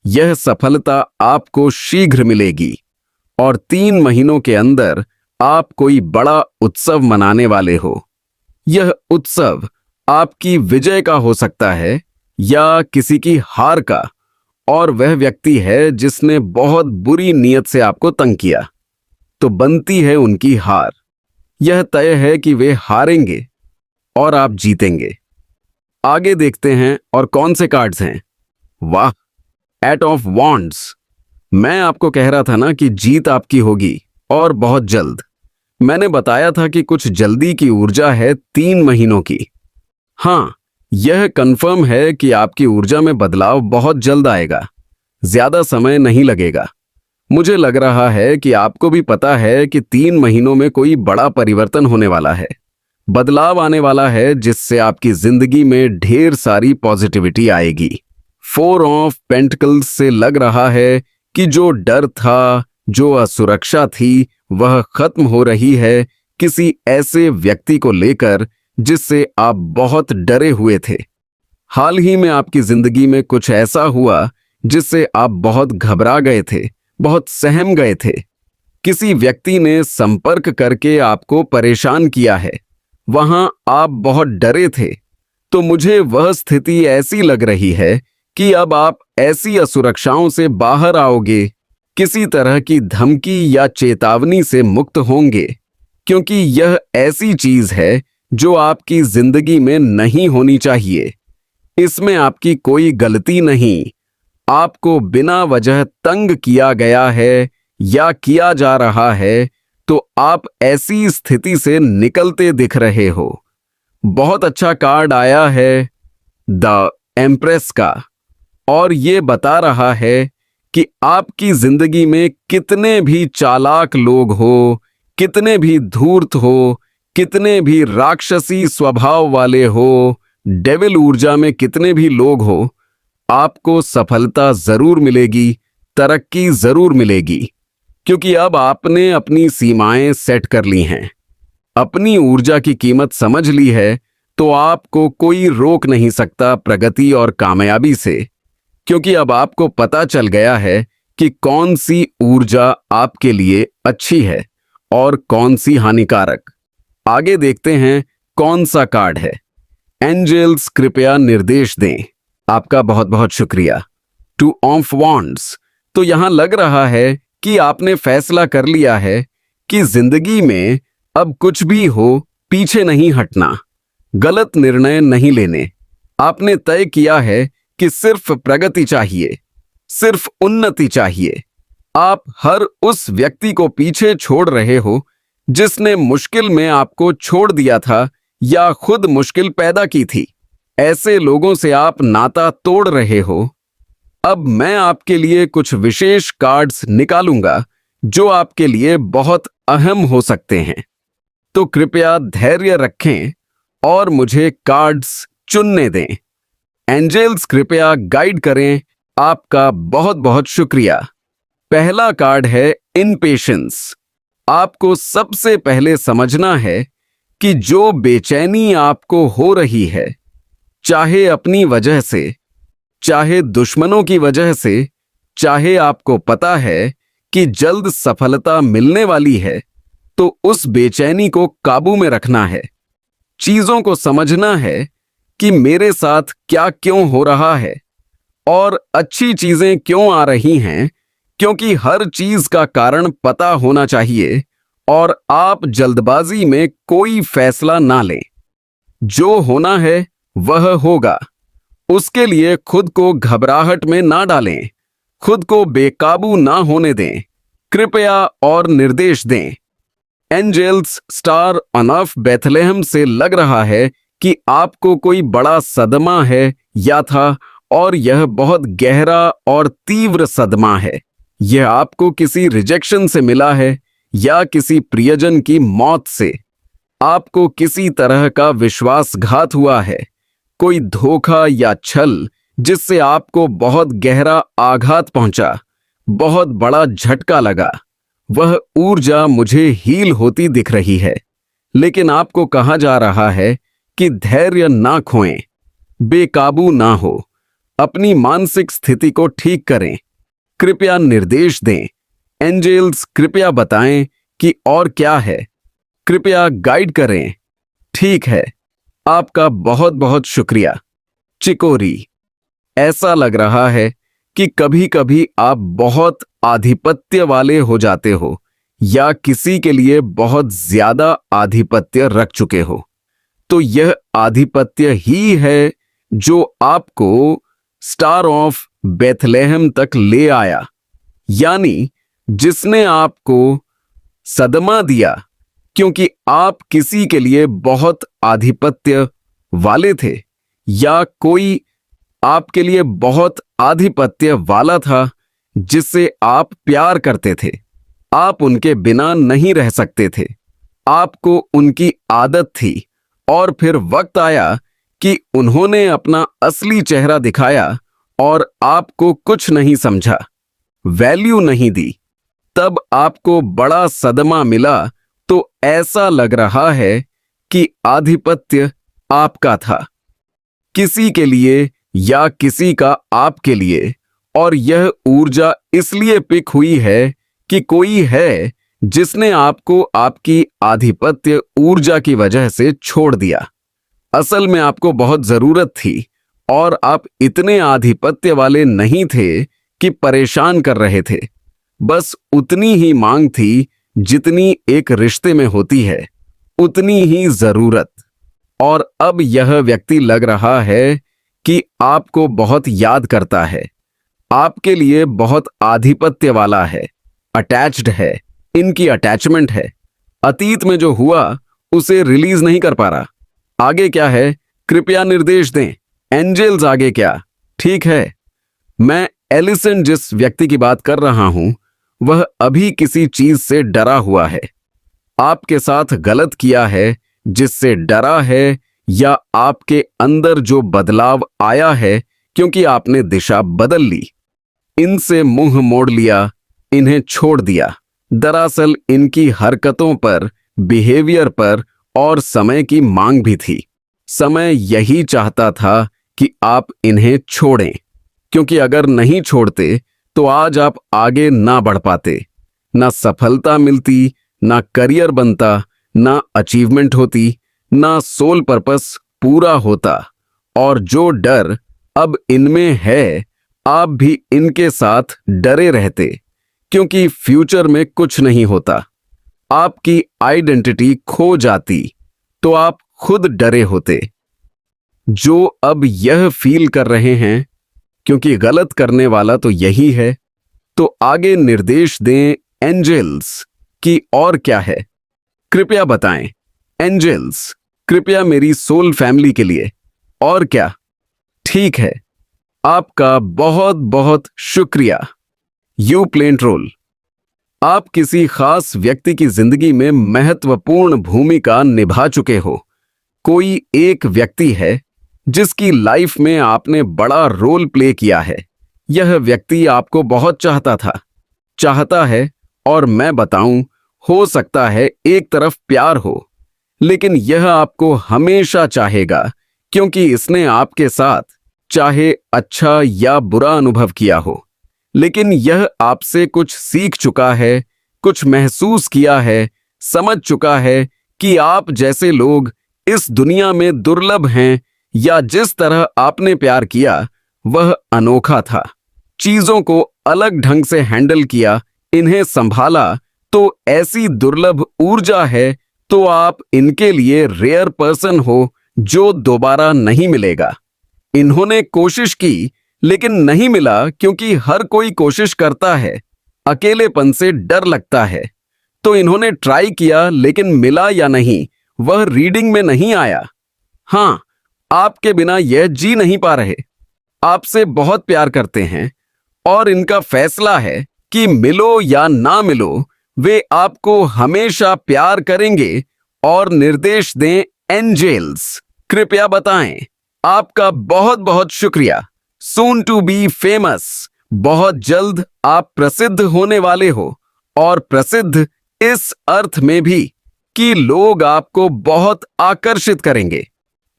यह सफलता आपको शीघ्र मिलेगी और 3 महीनों के अंदर आप कोई बड़ा उत्सव मनाने वाले हो। यह उत्सव आपकी विजय का हो सकता है या किसी की हार का, और वह व्यक्ति है जिसने बहुत बुरी नीयत से आपको तंग किया, तो बनती है उनकी हार। यह तय है कि वे हारेंगे और आप जीतेंगे। आगे देखते हैं और कौन से कार्ड्स हैं। वाह, 8 ऑफ वॉन्ड्स। मैं आपको कह रहा था ना कि जीत आपकी होगी और बहुत जल्द। मैंने बताया था कि कुछ जल्दी की ऊर्जा है 3 महीनों की। हाँ, यह कंफर्म है कि आपकी ऊर्जा में बदलाव बहुत जल्द आएगा। ज्यादा समय नहीं लगेगा। मुझे लग रहा है कि आपको भी पता है कि 3 महीनों में कोई बड़ा परिवर्तन होने वाला है। बदलाव आने वाला है जिससे आपकी जिंदगी में ढेर सारी पॉजिटिविटी आएगी। 4 ऑफ पेंटिकल्स से लग रहा है कि जो डर था, जो असुरक्षा थी, वह खत्म हो रही है किसी ऐसे व्यक्ति को लेकर जिससे आप बहुत डरे हुए थे। हाल ही में आपकी जिंदगी में कुछ ऐसा हुआ जिससे आप बहुत घबरा गए थे, बहुत सहम गए थे। किसी व्यक्ति ने संपर्क करके आपको परेशान किया है। वहां आप बहुत डरे थे। तो मुझे वह स्थिति ऐसी लग रही है कि अब आप ऐसी असुरक्षाओं से बाहर आओगे, किसी तरह की धमकी या चेतावनी से मुक्त होंगे, क्योंकि यह ऐसी चीज है जो आपकी जिंदगी में नहीं होनी चाहिए। इसमें आपकी कोई गलती नहीं। आपको बिना वजह तंग किया गया है या किया जा रहा है, तो आप ऐसी स्थिति से निकलते दिख रहे हो। बहुत अच्छा कार्ड आया है द एम्प्रेस का, और ये बता रहा है कि आपकी जिंदगी में कितने भी चालाक लोग हो, कितने भी धूर्त हो, कितने भी राक्षसी स्वभाव वाले हो, डेविल ऊर्जा में कितने भी लोग हो, आपको सफलता जरूर मिलेगी, तरक्की जरूर मिलेगी, क्योंकि अब आपने अपनी सीमाएं सेट कर ली हैं, अपनी ऊर्जा की कीमत समझ ली है। तो आपको कोई रोक नहीं सकता प्रगति और कामयाबी से, क्योंकि अब आपको पता चल गया है कि कौन सी ऊर्जा आपके लिए अच्छी है और कौन सी हानिकारक। आगे देखते हैं कौन सा कार्ड है। एंजल्स कृपया निर्देश दें। आपका बहुत बहुत शुक्रिया। 2 ऑफ वॉन्ड्स। तो यहां लग रहा है कि आपने फैसला कर लिया है कि जिंदगी में अब कुछ भी हो, पीछे नहीं हटना, गलत निर्णय नहीं लेने। आपने तय किया है कि सिर्फ प्रगति चाहिए, सिर्फ उन्नति चाहिए। आप हर उस व्यक्ति को पीछे छोड़ रहे हो जिसने मुश्किल में आपको छोड़ दिया था या खुद मुश्किल पैदा की थी। ऐसे लोगों से आप नाता तोड़ रहे हो। अब मैं आपके लिए कुछ विशेष कार्ड्स निकालूंगा जो आपके लिए बहुत अहम हो सकते हैं। तो कृपया धैर्य रखें और मुझे कार्ड्स चुनने दें। एंजल्स कृपया गाइड करें। आपका बहुत बहुत शुक्रिया। पहला कार्ड है इनपेशेंस। आपको सबसे पहले समझना है कि जो बेचैनी आपको हो रही है, चाहे अपनी वजह से, चाहे दुश्मनों की वजह से, चाहे आपको पता है कि जल्द सफलता मिलने वाली है, तो उस बेचैनी को काबू में रखना है। चीजों को समझना है कि मेरे साथ क्या क्यों हो रहा है और अच्छी चीजें क्यों आ रही हैं, क्योंकि हर चीज का कारण पता होना चाहिए और आप जल्दबाजी में कोई फैसला ना लें। जो होना है वह होगा। उसके लिए खुद को घबराहट में ना डालें, खुद को बेकाबू ना होने दें। कृपया और निर्देश दें। एंजल्स स्टार ऑफ बेथलेहम से लग रहा है कि आपको कोई बड़ा सदमा है या था, और यह बहुत गहरा और तीव्र सदमा है। यह आपको किसी रिजेक्शन से मिला है या किसी प्रियजन की मौत से। आपको किसी तरह का विश्वासघात हुआ है, कोई धोखा या छल जिससे आपको बहुत गहरा आघात पहुंचा, बहुत बड़ा झटका लगा। वह ऊर्जा मुझे हील होती दिख रही है, लेकिन आपको कहा जा रहा है कि धैर्य ना खोएं, बेकाबू ना हो, अपनी मानसिक स्थिति को ठीक करें। कृपया निर्देश दें। एंजल्स कृपया बताएं कि और क्या है। कृपया गाइड करें। ठीक है, आपका बहुत बहुत शुक्रिया। चिकोरी, ऐसा लग रहा है कि कभी कभी आप बहुत आधिपत्य वाले हो जाते हो या किसी के लिए बहुत ज्यादा आधिपत्य रख चुके हो। तो यह आधिपत्य ही है जो आपको स्टार ऑफ बेथलेहम तक ले आया, यानी जिसने आपको सदमा दिया, क्योंकि आप किसी के लिए बहुत आधिपत्य वाले थे या कोई आपके लिए बहुत आधिपत्य वाला था जिससे आप प्यार करते थे। आप उनके बिना नहीं रह सकते थे। आपको उनकी आदत थी और फिर वक्त आया कि उन्होंने अपना असली चेहरा दिखाया और आपको कुछ नहीं समझा, वैल्यू नहीं दी। तब आपको बड़ा सदमा मिला। तो ऐसा लग रहा है कि आधिपत्य आपका था, किसी के लिए या किसी का आपके लिए, और यह ऊर्जा इसलिए पिक हुई है कि कोई है जिसने आपको आपकी आधिपत्य ऊर्जा की वजह से छोड़ दिया। असल में आपको बहुत जरूरत थी और आप इतने आधिपत्य वाले नहीं थे कि परेशान कर रहे थे। बस उतनी ही मांग थी जितनी एक रिश्ते में होती है, उतनी ही जरूरत। और अब यह व्यक्ति लग रहा है कि आपको बहुत याद करता है, आपके लिए बहुत आधिपत्य वाला है, अटैच्ड है, इनकी अटैचमेंट है। अतीत में जो हुआ उसे रिलीज नहीं कर पा रहा। आगे क्या है, कृपया निर्देश दें। एंजल्स आगे क्या? ठीक है, मैं एलिसन जिस व्यक्ति की बात कर रहा हूं, वह अभी किसी चीज से डरा हुआ है। आपके साथ गलत किया है जिससे डरा है, या आपके अंदर जो बदलाव आया है क्योंकि आपने दिशा बदल ली, इनसे मुंह मोड़ लिया, इन्हें छोड़ दिया। दरअसल इनकी हरकतों पर, बिहेवियर पर और समय की मांग भी थी। समय यही चाहता था कि आप इन्हें छोड़ें, क्योंकि अगर नहीं छोड़ते तो आज आप आगे ना बढ़ पाते, ना सफलता मिलती, ना करियर बनता, ना अचीवमेंट होती, ना सोल पर्पस पूरा होता। और जो डर अब इनमें है, आप भी इनके साथ डरे रहते, क्योंकि फ्यूचर में कुछ नहीं होता। आपकी आइडेंटिटी खो जाती तो आप खुद डरे होते। जो अब यह फील कर रहे हैं, क्योंकि गलत करने वाला तो यही है, तो आगे निर्देश दें एंजल्स कि और क्या है। कृपया बताएं। एंजल्स, कृपया मेरी सोल फैमिली के लिए। और क्या? ठीक है, आपका बहुत बहुत शुक्रिया। You plant role. आप किसी खास व्यक्ति की जिंदगी में महत्वपूर्ण भूमिका निभा चुके हो। कोई एक व्यक्ति है जिसकी लाइफ में आपने बड़ा रोल प्ले किया है। यह व्यक्ति आपको बहुत चाहता है, और मैं बताऊं, हो सकता है एक तरफ प्यार हो, लेकिन यह आपको हमेशा चाहेगा क्योंकि इसने आपके साथ चाहे अच्छा या बुरा अनुभव किया हो, लेकिन यह आपसे कुछ सीख चुका है, कुछ महसूस किया है, समझ चुका है कि आप जैसे लोग इस दुनिया में दुर्लभ हैं, या जिस तरह आपने प्यार किया वह अनोखा था। चीजों को अलग ढंग से हैंडल किया, इन्हें संभाला, तो ऐसी दुर्लभ ऊर्जा है, तो आप इनके लिए रेयर पर्सन हो जो दोबारा नहीं मिलेगा। इन्होंने कोशिश की लेकिन नहीं मिला, क्योंकि हर कोई कोशिश करता है, अकेलेपन से डर लगता है। तो इन्होंने ट्राई किया, लेकिन मिला या नहीं वह रीडिंग में नहीं आया। हां, आपके बिना यह जी नहीं पा रहे, आपसे बहुत प्यार करते हैं, और इनका फैसला है कि मिलो या ना मिलो, वे आपको हमेशा प्यार करेंगे और निर्देश दें। एंजल्स, कृपया बताएं। आपका बहुत बहुत शुक्रिया। Soon to be famous. बहुत जल्द आप प्रसिद्ध होने वाले हो, और प्रसिद्ध इस अर्थ में भी कि लोग आपको बहुत आकर्षित करेंगे।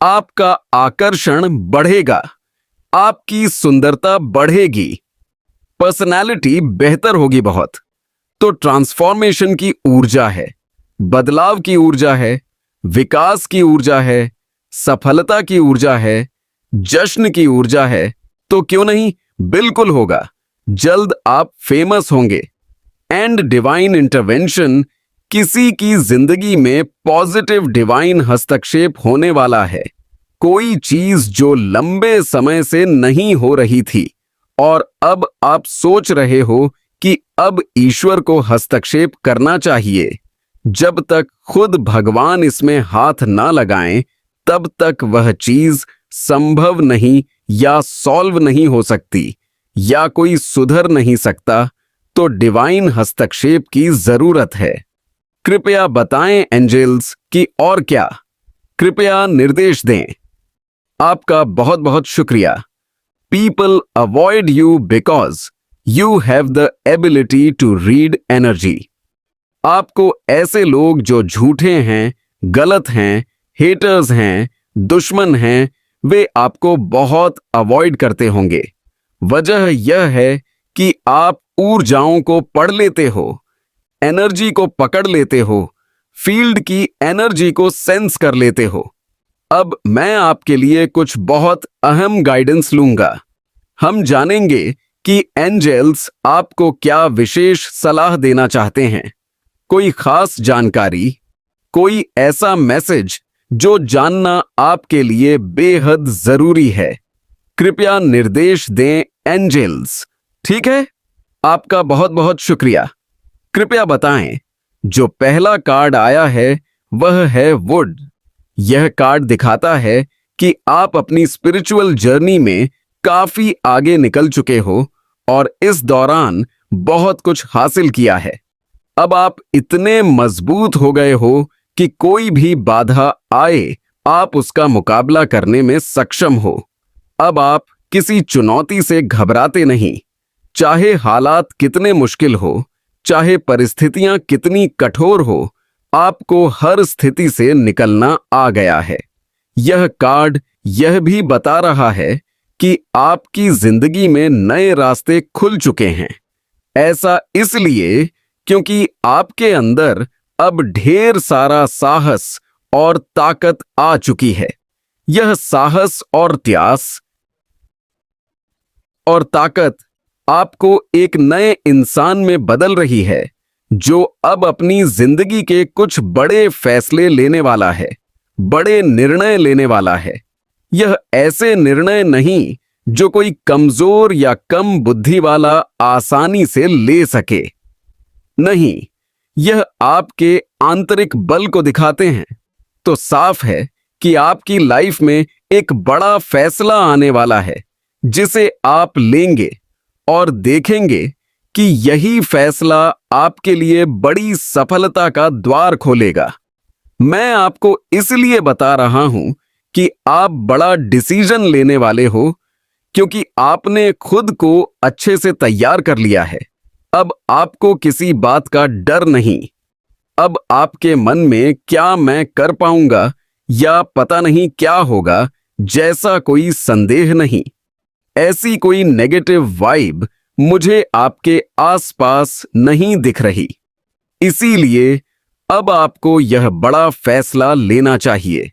आपका आकर्षण बढ़ेगा, आपकी सुंदरता बढ़ेगी, पर्सनालिटी बेहतर होगी बहुत। तो ट्रांसफॉर्मेशन की ऊर्जा है, बदलाव की ऊर्जा है, विकास की ऊर्जा है, सफलता की ऊर्जा है, जश्न की ऊर्जा है। तो क्यों नहीं, बिल्कुल होगा। जल्द आप फेमस होंगे। एंड डिवाइन इंटरवेंशन, किसी की जिंदगी में पॉजिटिव डिवाइन हस्तक्षेप होने वाला है। कोई चीज जो लंबे समय से नहीं हो रही थी, और अब आप सोच रहे हो कि अब ईश्वर को हस्तक्षेप करना चाहिए। जब तक खुद भगवान इसमें हाथ ना लगाएं, तब तक वह चीज संभव नहीं, या सॉल्व नहीं हो सकती, या कोई सुधर नहीं सकता। तो डिवाइन हस्तक्षेप की जरूरत है। कृपया बताएं एंजल्स कि और क्या। कृपया निर्देश दें। आपका बहुत बहुत शुक्रिया। People avoid you because you have the ability to read energy. आपको ऐसे लोग जो झूठे हैं, गलत हैं, हेटर्स हैं, दुश्मन हैं, वे आपको बहुत अवॉइड करते होंगे। वजह यह है कि आप ऊर्जाओं को पढ़ लेते हो, एनर्जी को पकड़ लेते हो, फील्ड की एनर्जी को सेंस कर लेते हो। अब मैं आपके लिए कुछ बहुत अहम गाइडेंस लूंगा। हम जानेंगे कि एंजल्स आपको क्या विशेष सलाह देना चाहते हैं। कोई खास जानकारी, कोई ऐसा मैसेज जो जानना आपके लिए बेहद जरूरी है। कृपया निर्देश दें एंजल्स। ठीक है, आपका बहुत बहुत शुक्रिया। कृपया बताएं। जो पहला कार्ड आया है वह है वुड। यह कार्ड दिखाता है कि आप अपनी स्पिरिचुअल जर्नी में काफी आगे निकल चुके हो, और इस दौरान बहुत कुछ हासिल किया है। अब आप इतने मजबूत हो गए हो कि कोई भी बाधा आए, आप उसका मुकाबला करने में सक्षम हो। अब आप किसी चुनौती से घबराते नहीं, चाहे हालात कितने मुश्किल हो, चाहे परिस्थितियां कितनी कठोर हो, आपको हर स्थिति से निकलना आ गया है। यह कार्ड यह भी बता रहा है कि आपकी जिंदगी में नए रास्ते खुल चुके हैं। ऐसा इसलिए क्योंकि आपके अंदर अब ढेर सारा साहस और ताकत आ चुकी है। यह साहस और त्यास और ताकत आपको एक नए इंसान में बदल रही है, जो अब अपनी जिंदगी के कुछ बड़े फैसले लेने वाला है, बड़े निर्णय लेने वाला है। यह ऐसे निर्णय नहीं जो कोई कमजोर या कम बुद्धि वाला आसानी से ले सके। नहीं, यह आपके आंतरिक बल को दिखाते हैं। तो साफ है कि आपकी लाइफ में एक बड़ा फैसला आने वाला है जिसे आप लेंगे और देखेंगे कि यही फैसला आपके लिए बड़ी सफलता का द्वार खोलेगा। मैं आपको इसलिए बता रहा हूं कि आप बड़ा डिसीजन लेने वाले हो, क्योंकि आपने खुद को अच्छे से तैयार कर लिया है। अब आपको किसी बात का डर नहीं। अब आपके मन में क्या मैं कर पाऊंगा या पता नहीं क्या होगा जैसा कोई संदेह नहीं। ऐसी कोई नेगेटिव वाइब मुझे आपके आसपास नहीं दिख रही। इसीलिए अब आपको यह बड़ा फैसला लेना चाहिए।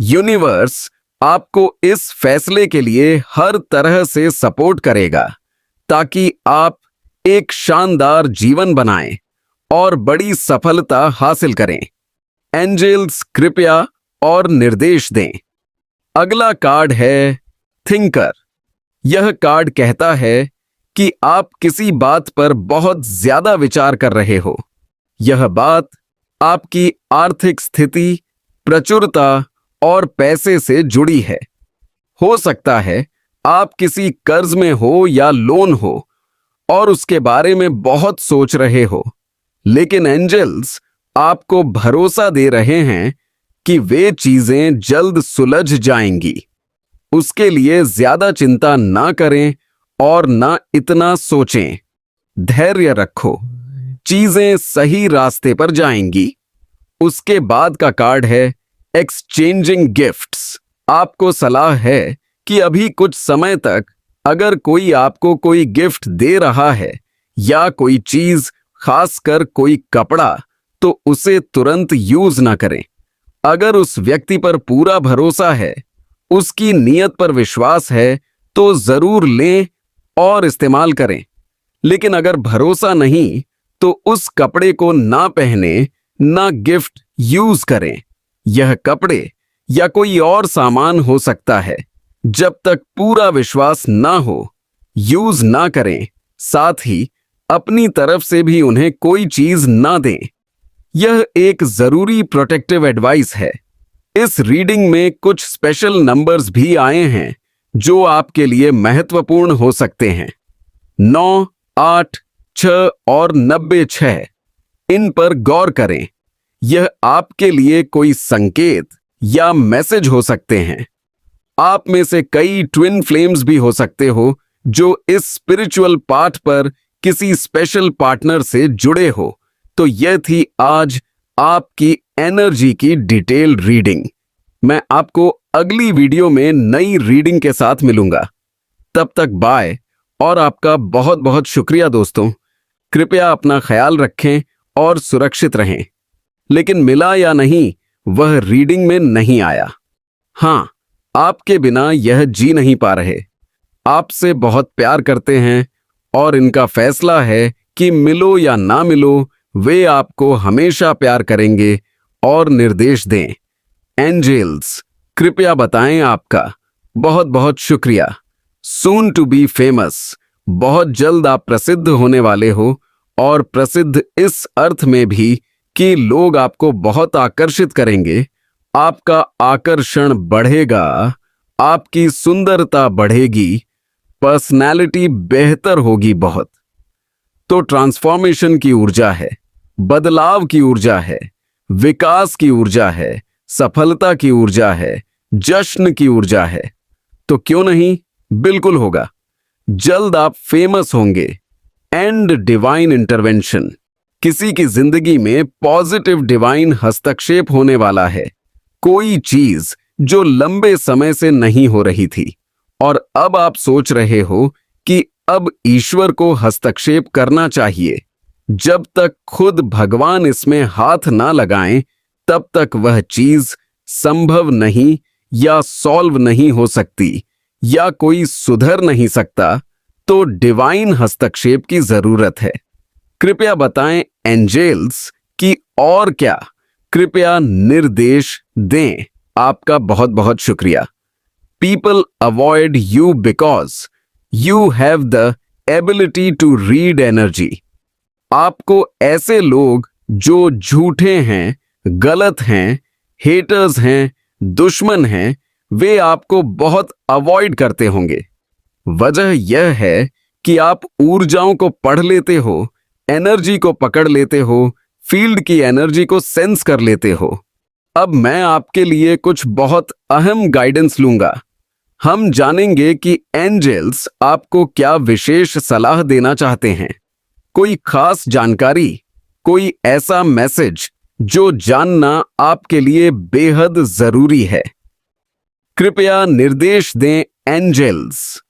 यूनिवर्स आपको इस फैसले के लिए हर तरह से सपोर्ट करेगा ताकि आप एक शानदार जीवन बनाएं और बड़ी सफलता हासिल करें। एंजल्स कृपया और निर्देश दें। अगला कार्ड है थिंकर। यह कार्ड कहता है कि आप किसी बात पर बहुत ज्यादा विचार कर रहे हो। यह बात आपकी आर्थिक स्थिति, प्रचुरता और पैसे से जुड़ी है। हो सकता है आप किसी कर्ज में हो या लोन हो और उसके बारे में बहुत सोच रहे हो, लेकिन एंजल्स आपको भरोसा दे रहे हैं कि वे चीजें जल्द सुलझ जाएंगी। उसके लिए ज्यादा चिंता ना करें और ना इतना सोचें। धैर्य रखो, चीजें सही रास्ते पर जाएंगी। उसके बाद का कार्ड है एक्सचेंजिंग गिफ्ट्स। आपको सलाह है कि अभी कुछ समय तक अगर कोई आपको कोई गिफ्ट दे रहा है या कोई चीज, खासकर कोई कपड़ा, तो उसे तुरंत यूज ना करें। अगर उस व्यक्ति पर पूरा भरोसा है, उसकी नीयत पर विश्वास है, तो जरूर लें और इस्तेमाल करें। लेकिन अगर भरोसा नहीं तो उस कपड़े को ना पहने, ना गिफ्ट यूज करें। यह कपड़े या कोई और सामान हो सकता है। जब तक पूरा विश्वास ना हो, यूज ना करें। साथ ही अपनी तरफ से भी उन्हें कोई चीज ना दें। यह एक जरूरी प्रोटेक्टिव एडवाइस है। इस रीडिंग में कुछ स्पेशल नंबर्स भी आए हैं जो आपके लिए महत्वपूर्ण हो सकते हैं। 9, 8, 6 और 96। इन पर गौर करें। यह आपके लिए कोई संकेत या मैसेज हो सकते हैं। आप में से कई ट्विन फ्लेम्स भी हो सकते हो जो इस स्पिरिचुअल पाथ पर किसी स्पेशल पार्टनर से जुड़े हो। तो यह थी आज आपकी एनर्जी की डिटेल रीडिंग। मैं आपको अगली वीडियो में नई रीडिंग के साथ मिलूंगा। तब तक बाय और आपका बहुत बहुत शुक्रिया दोस्तों। कृपया अपना ख्याल रखें और सुरक्षित रहें। लेकिन मिला या नहीं, वह रीडिंग में नहीं आया। हाँ, आपके बिना यह जी नहीं पा रहे। आपसे बहुत प्यार करते हैं और इनका फैसला है कि मिलो या ना मिलो, वे आपको हमेशा प्यार करेंगे और निर्देश दें। एंजल्स कृपया बताएं आपका। बहुत बहुत शुक्रिया। Soon to be famous. बहुत जल्द आप प्रसिद्ध होने वाले हो, और प्रसिद्ध इस अर्थ में भी कि लोग आपको बहुत आकर्षित करेंगे। आपका आकर्षण बढ़ेगा, आपकी सुंदरता बढ़ेगी, पर्सनैलिटी बेहतर होगी बहुत। तो ट्रांसफॉर्मेशन की ऊर्जा है, बदलाव की ऊर्जा है, विकास की ऊर्जा है, सफलता की ऊर्जा है, जश्न की ऊर्जा है। तो क्यों नहीं, बिल्कुल होगा। जल्द आप फेमस होंगे। And divine intervention. किसी की जिंदगी में पॉजिटिव डिवाइन हस्तक्षेप होने वाला है। कोई चीज जो लंबे समय से नहीं हो रही थी और अब आप सोच रहे हो कि अब ईश्वर को हस्तक्षेप करना चाहिए। जब तक खुद भगवान इसमें हाथ ना लगाएं, तब तक वह चीज संभव नहीं या सॉल्व नहीं हो सकती या कोई सुधर नहीं सकता। तो डिवाइन हस्तक्षेप की जरूरत है। कृपया बताएं एंजल्स कि और क्या। कृपया निर्देश दें। आपका बहुत बहुत शुक्रिया। People avoid you because you have the ability to read energy. आपको ऐसे लोग जो झूठे हैं, गलत हैं, हेटर्स हैं, दुश्मन हैं, वे आपको बहुत अवॉइड करते होंगे। वजह यह है कि आप ऊर्जाओं को पढ़ लेते हो, एनर्जी को पकड़ लेते हो, फील्ड की एनर्जी को सेंस कर लेते हो। अब मैं आपके लिए कुछ बहुत अहम गाइडेंस लूंगा। हम जानेंगे कि एंजल्स आपको क्या विशेष सलाह देना चाहते हैं, कोई खास जानकारी, कोई ऐसा मैसेज जो जानना आपके लिए बेहद जरूरी है। कृपया निर्देश दें एंजल्स।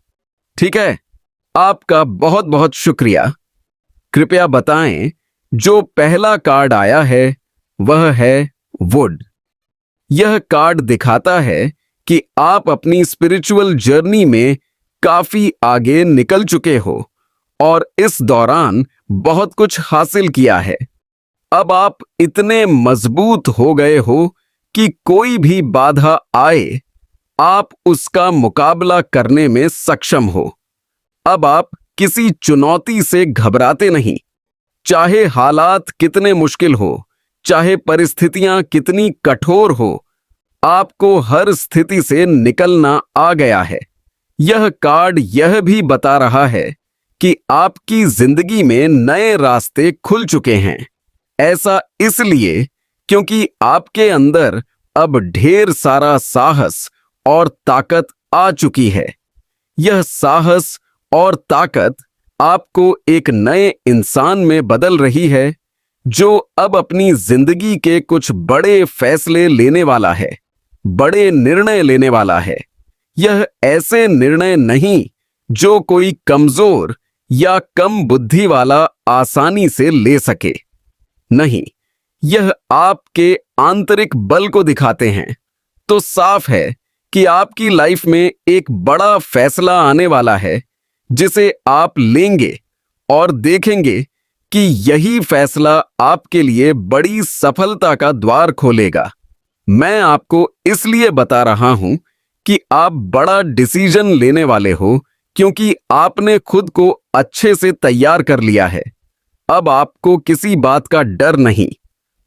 ठीक है, आपका बहुत बहुत शुक्रिया। कृपया बताएं, जो पहला कार्ड आया है वह है वुड। यह कार्ड दिखाता है कि आप अपनी स्पिरिचुअल जर्नी में काफी आगे निकल चुके हो और इस दौरान बहुत कुछ हासिल किया है। अब आप इतने मजबूत हो गए हो कि कोई भी बाधा आए, आप उसका मुकाबला करने में सक्षम हो। अब आप किसी चुनौती से घबराते नहीं, चाहे हालात कितने मुश्किल हो, चाहे परिस्थितियां कितनी कठोर हो, आपको हर स्थिति से निकलना आ गया है। यह कार्ड यह भी बता रहा है कि आपकी जिंदगी में नए रास्ते खुल चुके हैं। ऐसा इसलिए क्योंकि आपके अंदर अब ढेर सारा साहस और ताकत आ चुकी है। यह साहस और ताकत आपको एक नए इंसान में बदल रही है, जो अब अपनी जिंदगी के कुछ बड़े फैसले लेने वाला है, बड़े निर्णय लेने वाला है। यह ऐसे निर्णय नहीं जो कोई कमजोर या कम बुद्धि वाला आसानी से ले सके। नहीं, यह आपके आंतरिक बल को दिखाते हैं। तो साफ है कि आपकी लाइफ में एक बड़ा फैसला आने वाला है, जिसे आप लेंगे और देखेंगे कि यही फैसला आपके लिए बड़ी सफलता का द्वार खोलेगा। मैं आपको इसलिए बता रहा हूं कि आप बड़ा डिसीजन लेने वाले हो, क्योंकि आपने खुद को अच्छे से तैयार कर लिया है। अब आपको किसी बात का डर नहीं।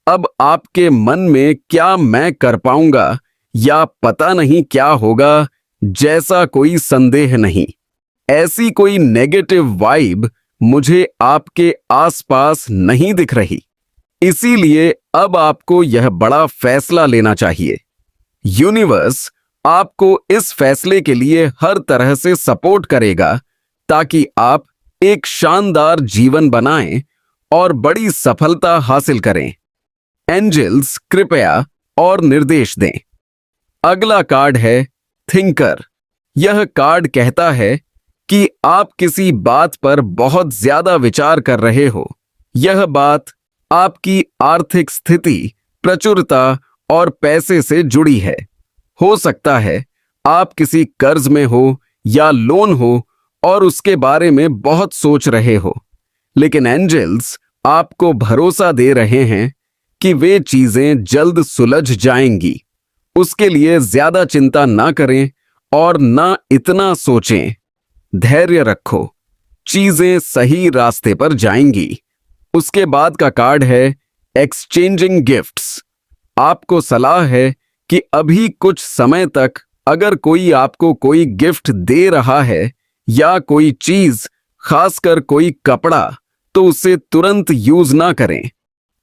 अब आपके मन में क्या मैं कर पाऊंगा या पता नहीं क्या होगा जैसा कोई संदेह नहीं। ऐसी कोई नेगेटिव वाइब मुझे आपके आसपास नहीं दिख रही। इसीलिए अब आपको यह बड़ा फैसला लेना चाहिए। यूनिवर्स आपको इस फैसले के लिए हर तरह से सपोर्ट करेगा, ताकि आप एक शानदार जीवन बनाएं और बड़ी सफलता हासिल करें। एंजल्स कृपया और निर्देश दें। अगला कार्ड है थिंकर। यह कार्ड कहता है कि आप किसी बात पर बहुत ज्यादा विचार कर रहे हो। यह बात आपकी आर्थिक स्थिति, प्रचुरता और पैसे से जुड़ी है। हो सकता है आप किसी कर्ज में हो या लोन हो और उसके बारे में बहुत सोच रहे हो, लेकिन एंजल्स आपको भरोसा दे रहे हैं कि वे चीजें जल्द सुलझ जाएंगी। उसके लिए ज्यादा चिंता ना करें और ना इतना सोचें। धैर्य रखो, चीजें सही रास्ते पर जाएंगी। उसके बाद का कार्ड है एक्सचेंजिंग गिफ्ट्स। आपको सलाह है कि अभी कुछ समय तक अगर कोई आपको कोई गिफ्ट दे रहा है या कोई चीज, खासकर कोई कपड़ा, तो उसे तुरंत यूज ना करें।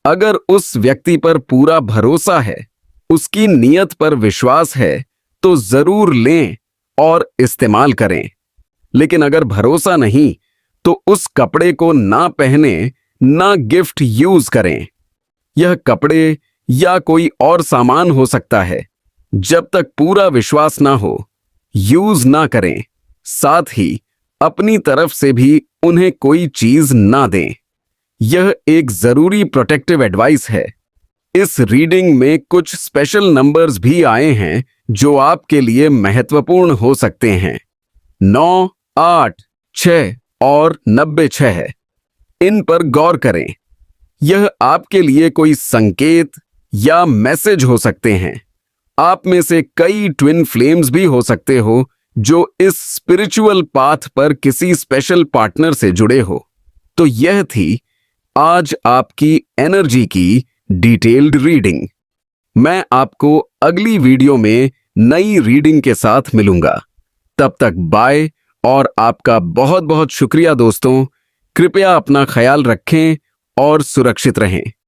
अगर उस व्यक्ति पर पूरा भरोसा है, उसकी नीयत पर विश्वास है, तो जरूर लें और इस्तेमाल करें। लेकिन अगर भरोसा नहीं, तो उस कपड़े को ना पहने, ना गिफ्ट यूज करें। यह कपड़े या कोई और सामान हो सकता है। जब तक पूरा विश्वास ना हो, यूज ना करें। साथ ही अपनी तरफ से भी उन्हें कोई चीज ना दें। यह एक जरूरी प्रोटेक्टिव एडवाइस है। इस रीडिंग में कुछ स्पेशल नंबर्स भी आए हैं जो आपके लिए महत्वपूर्ण हो सकते हैं। 9, 8, 6 और 96 है। इन पर गौर करें। यह आपके लिए कोई संकेत या मैसेज हो सकते हैं। आप में से कई ट्विन फ्लेम्स भी हो सकते हो जो इस स्पिरिचुअल पाथ पर किसी स्पेशल पार्टनर से जुड़े हो। तो यह थी आज आपकी एनर्जी की डिटेल्ड रीडिंग। मैं आपको अगली वीडियो में नई रीडिंग के साथ मिलूंगा। तब तक बाय और आपका बहुत बहुत शुक्रिया दोस्तों। कृपया अपना ख्याल रखें और सुरक्षित रहें।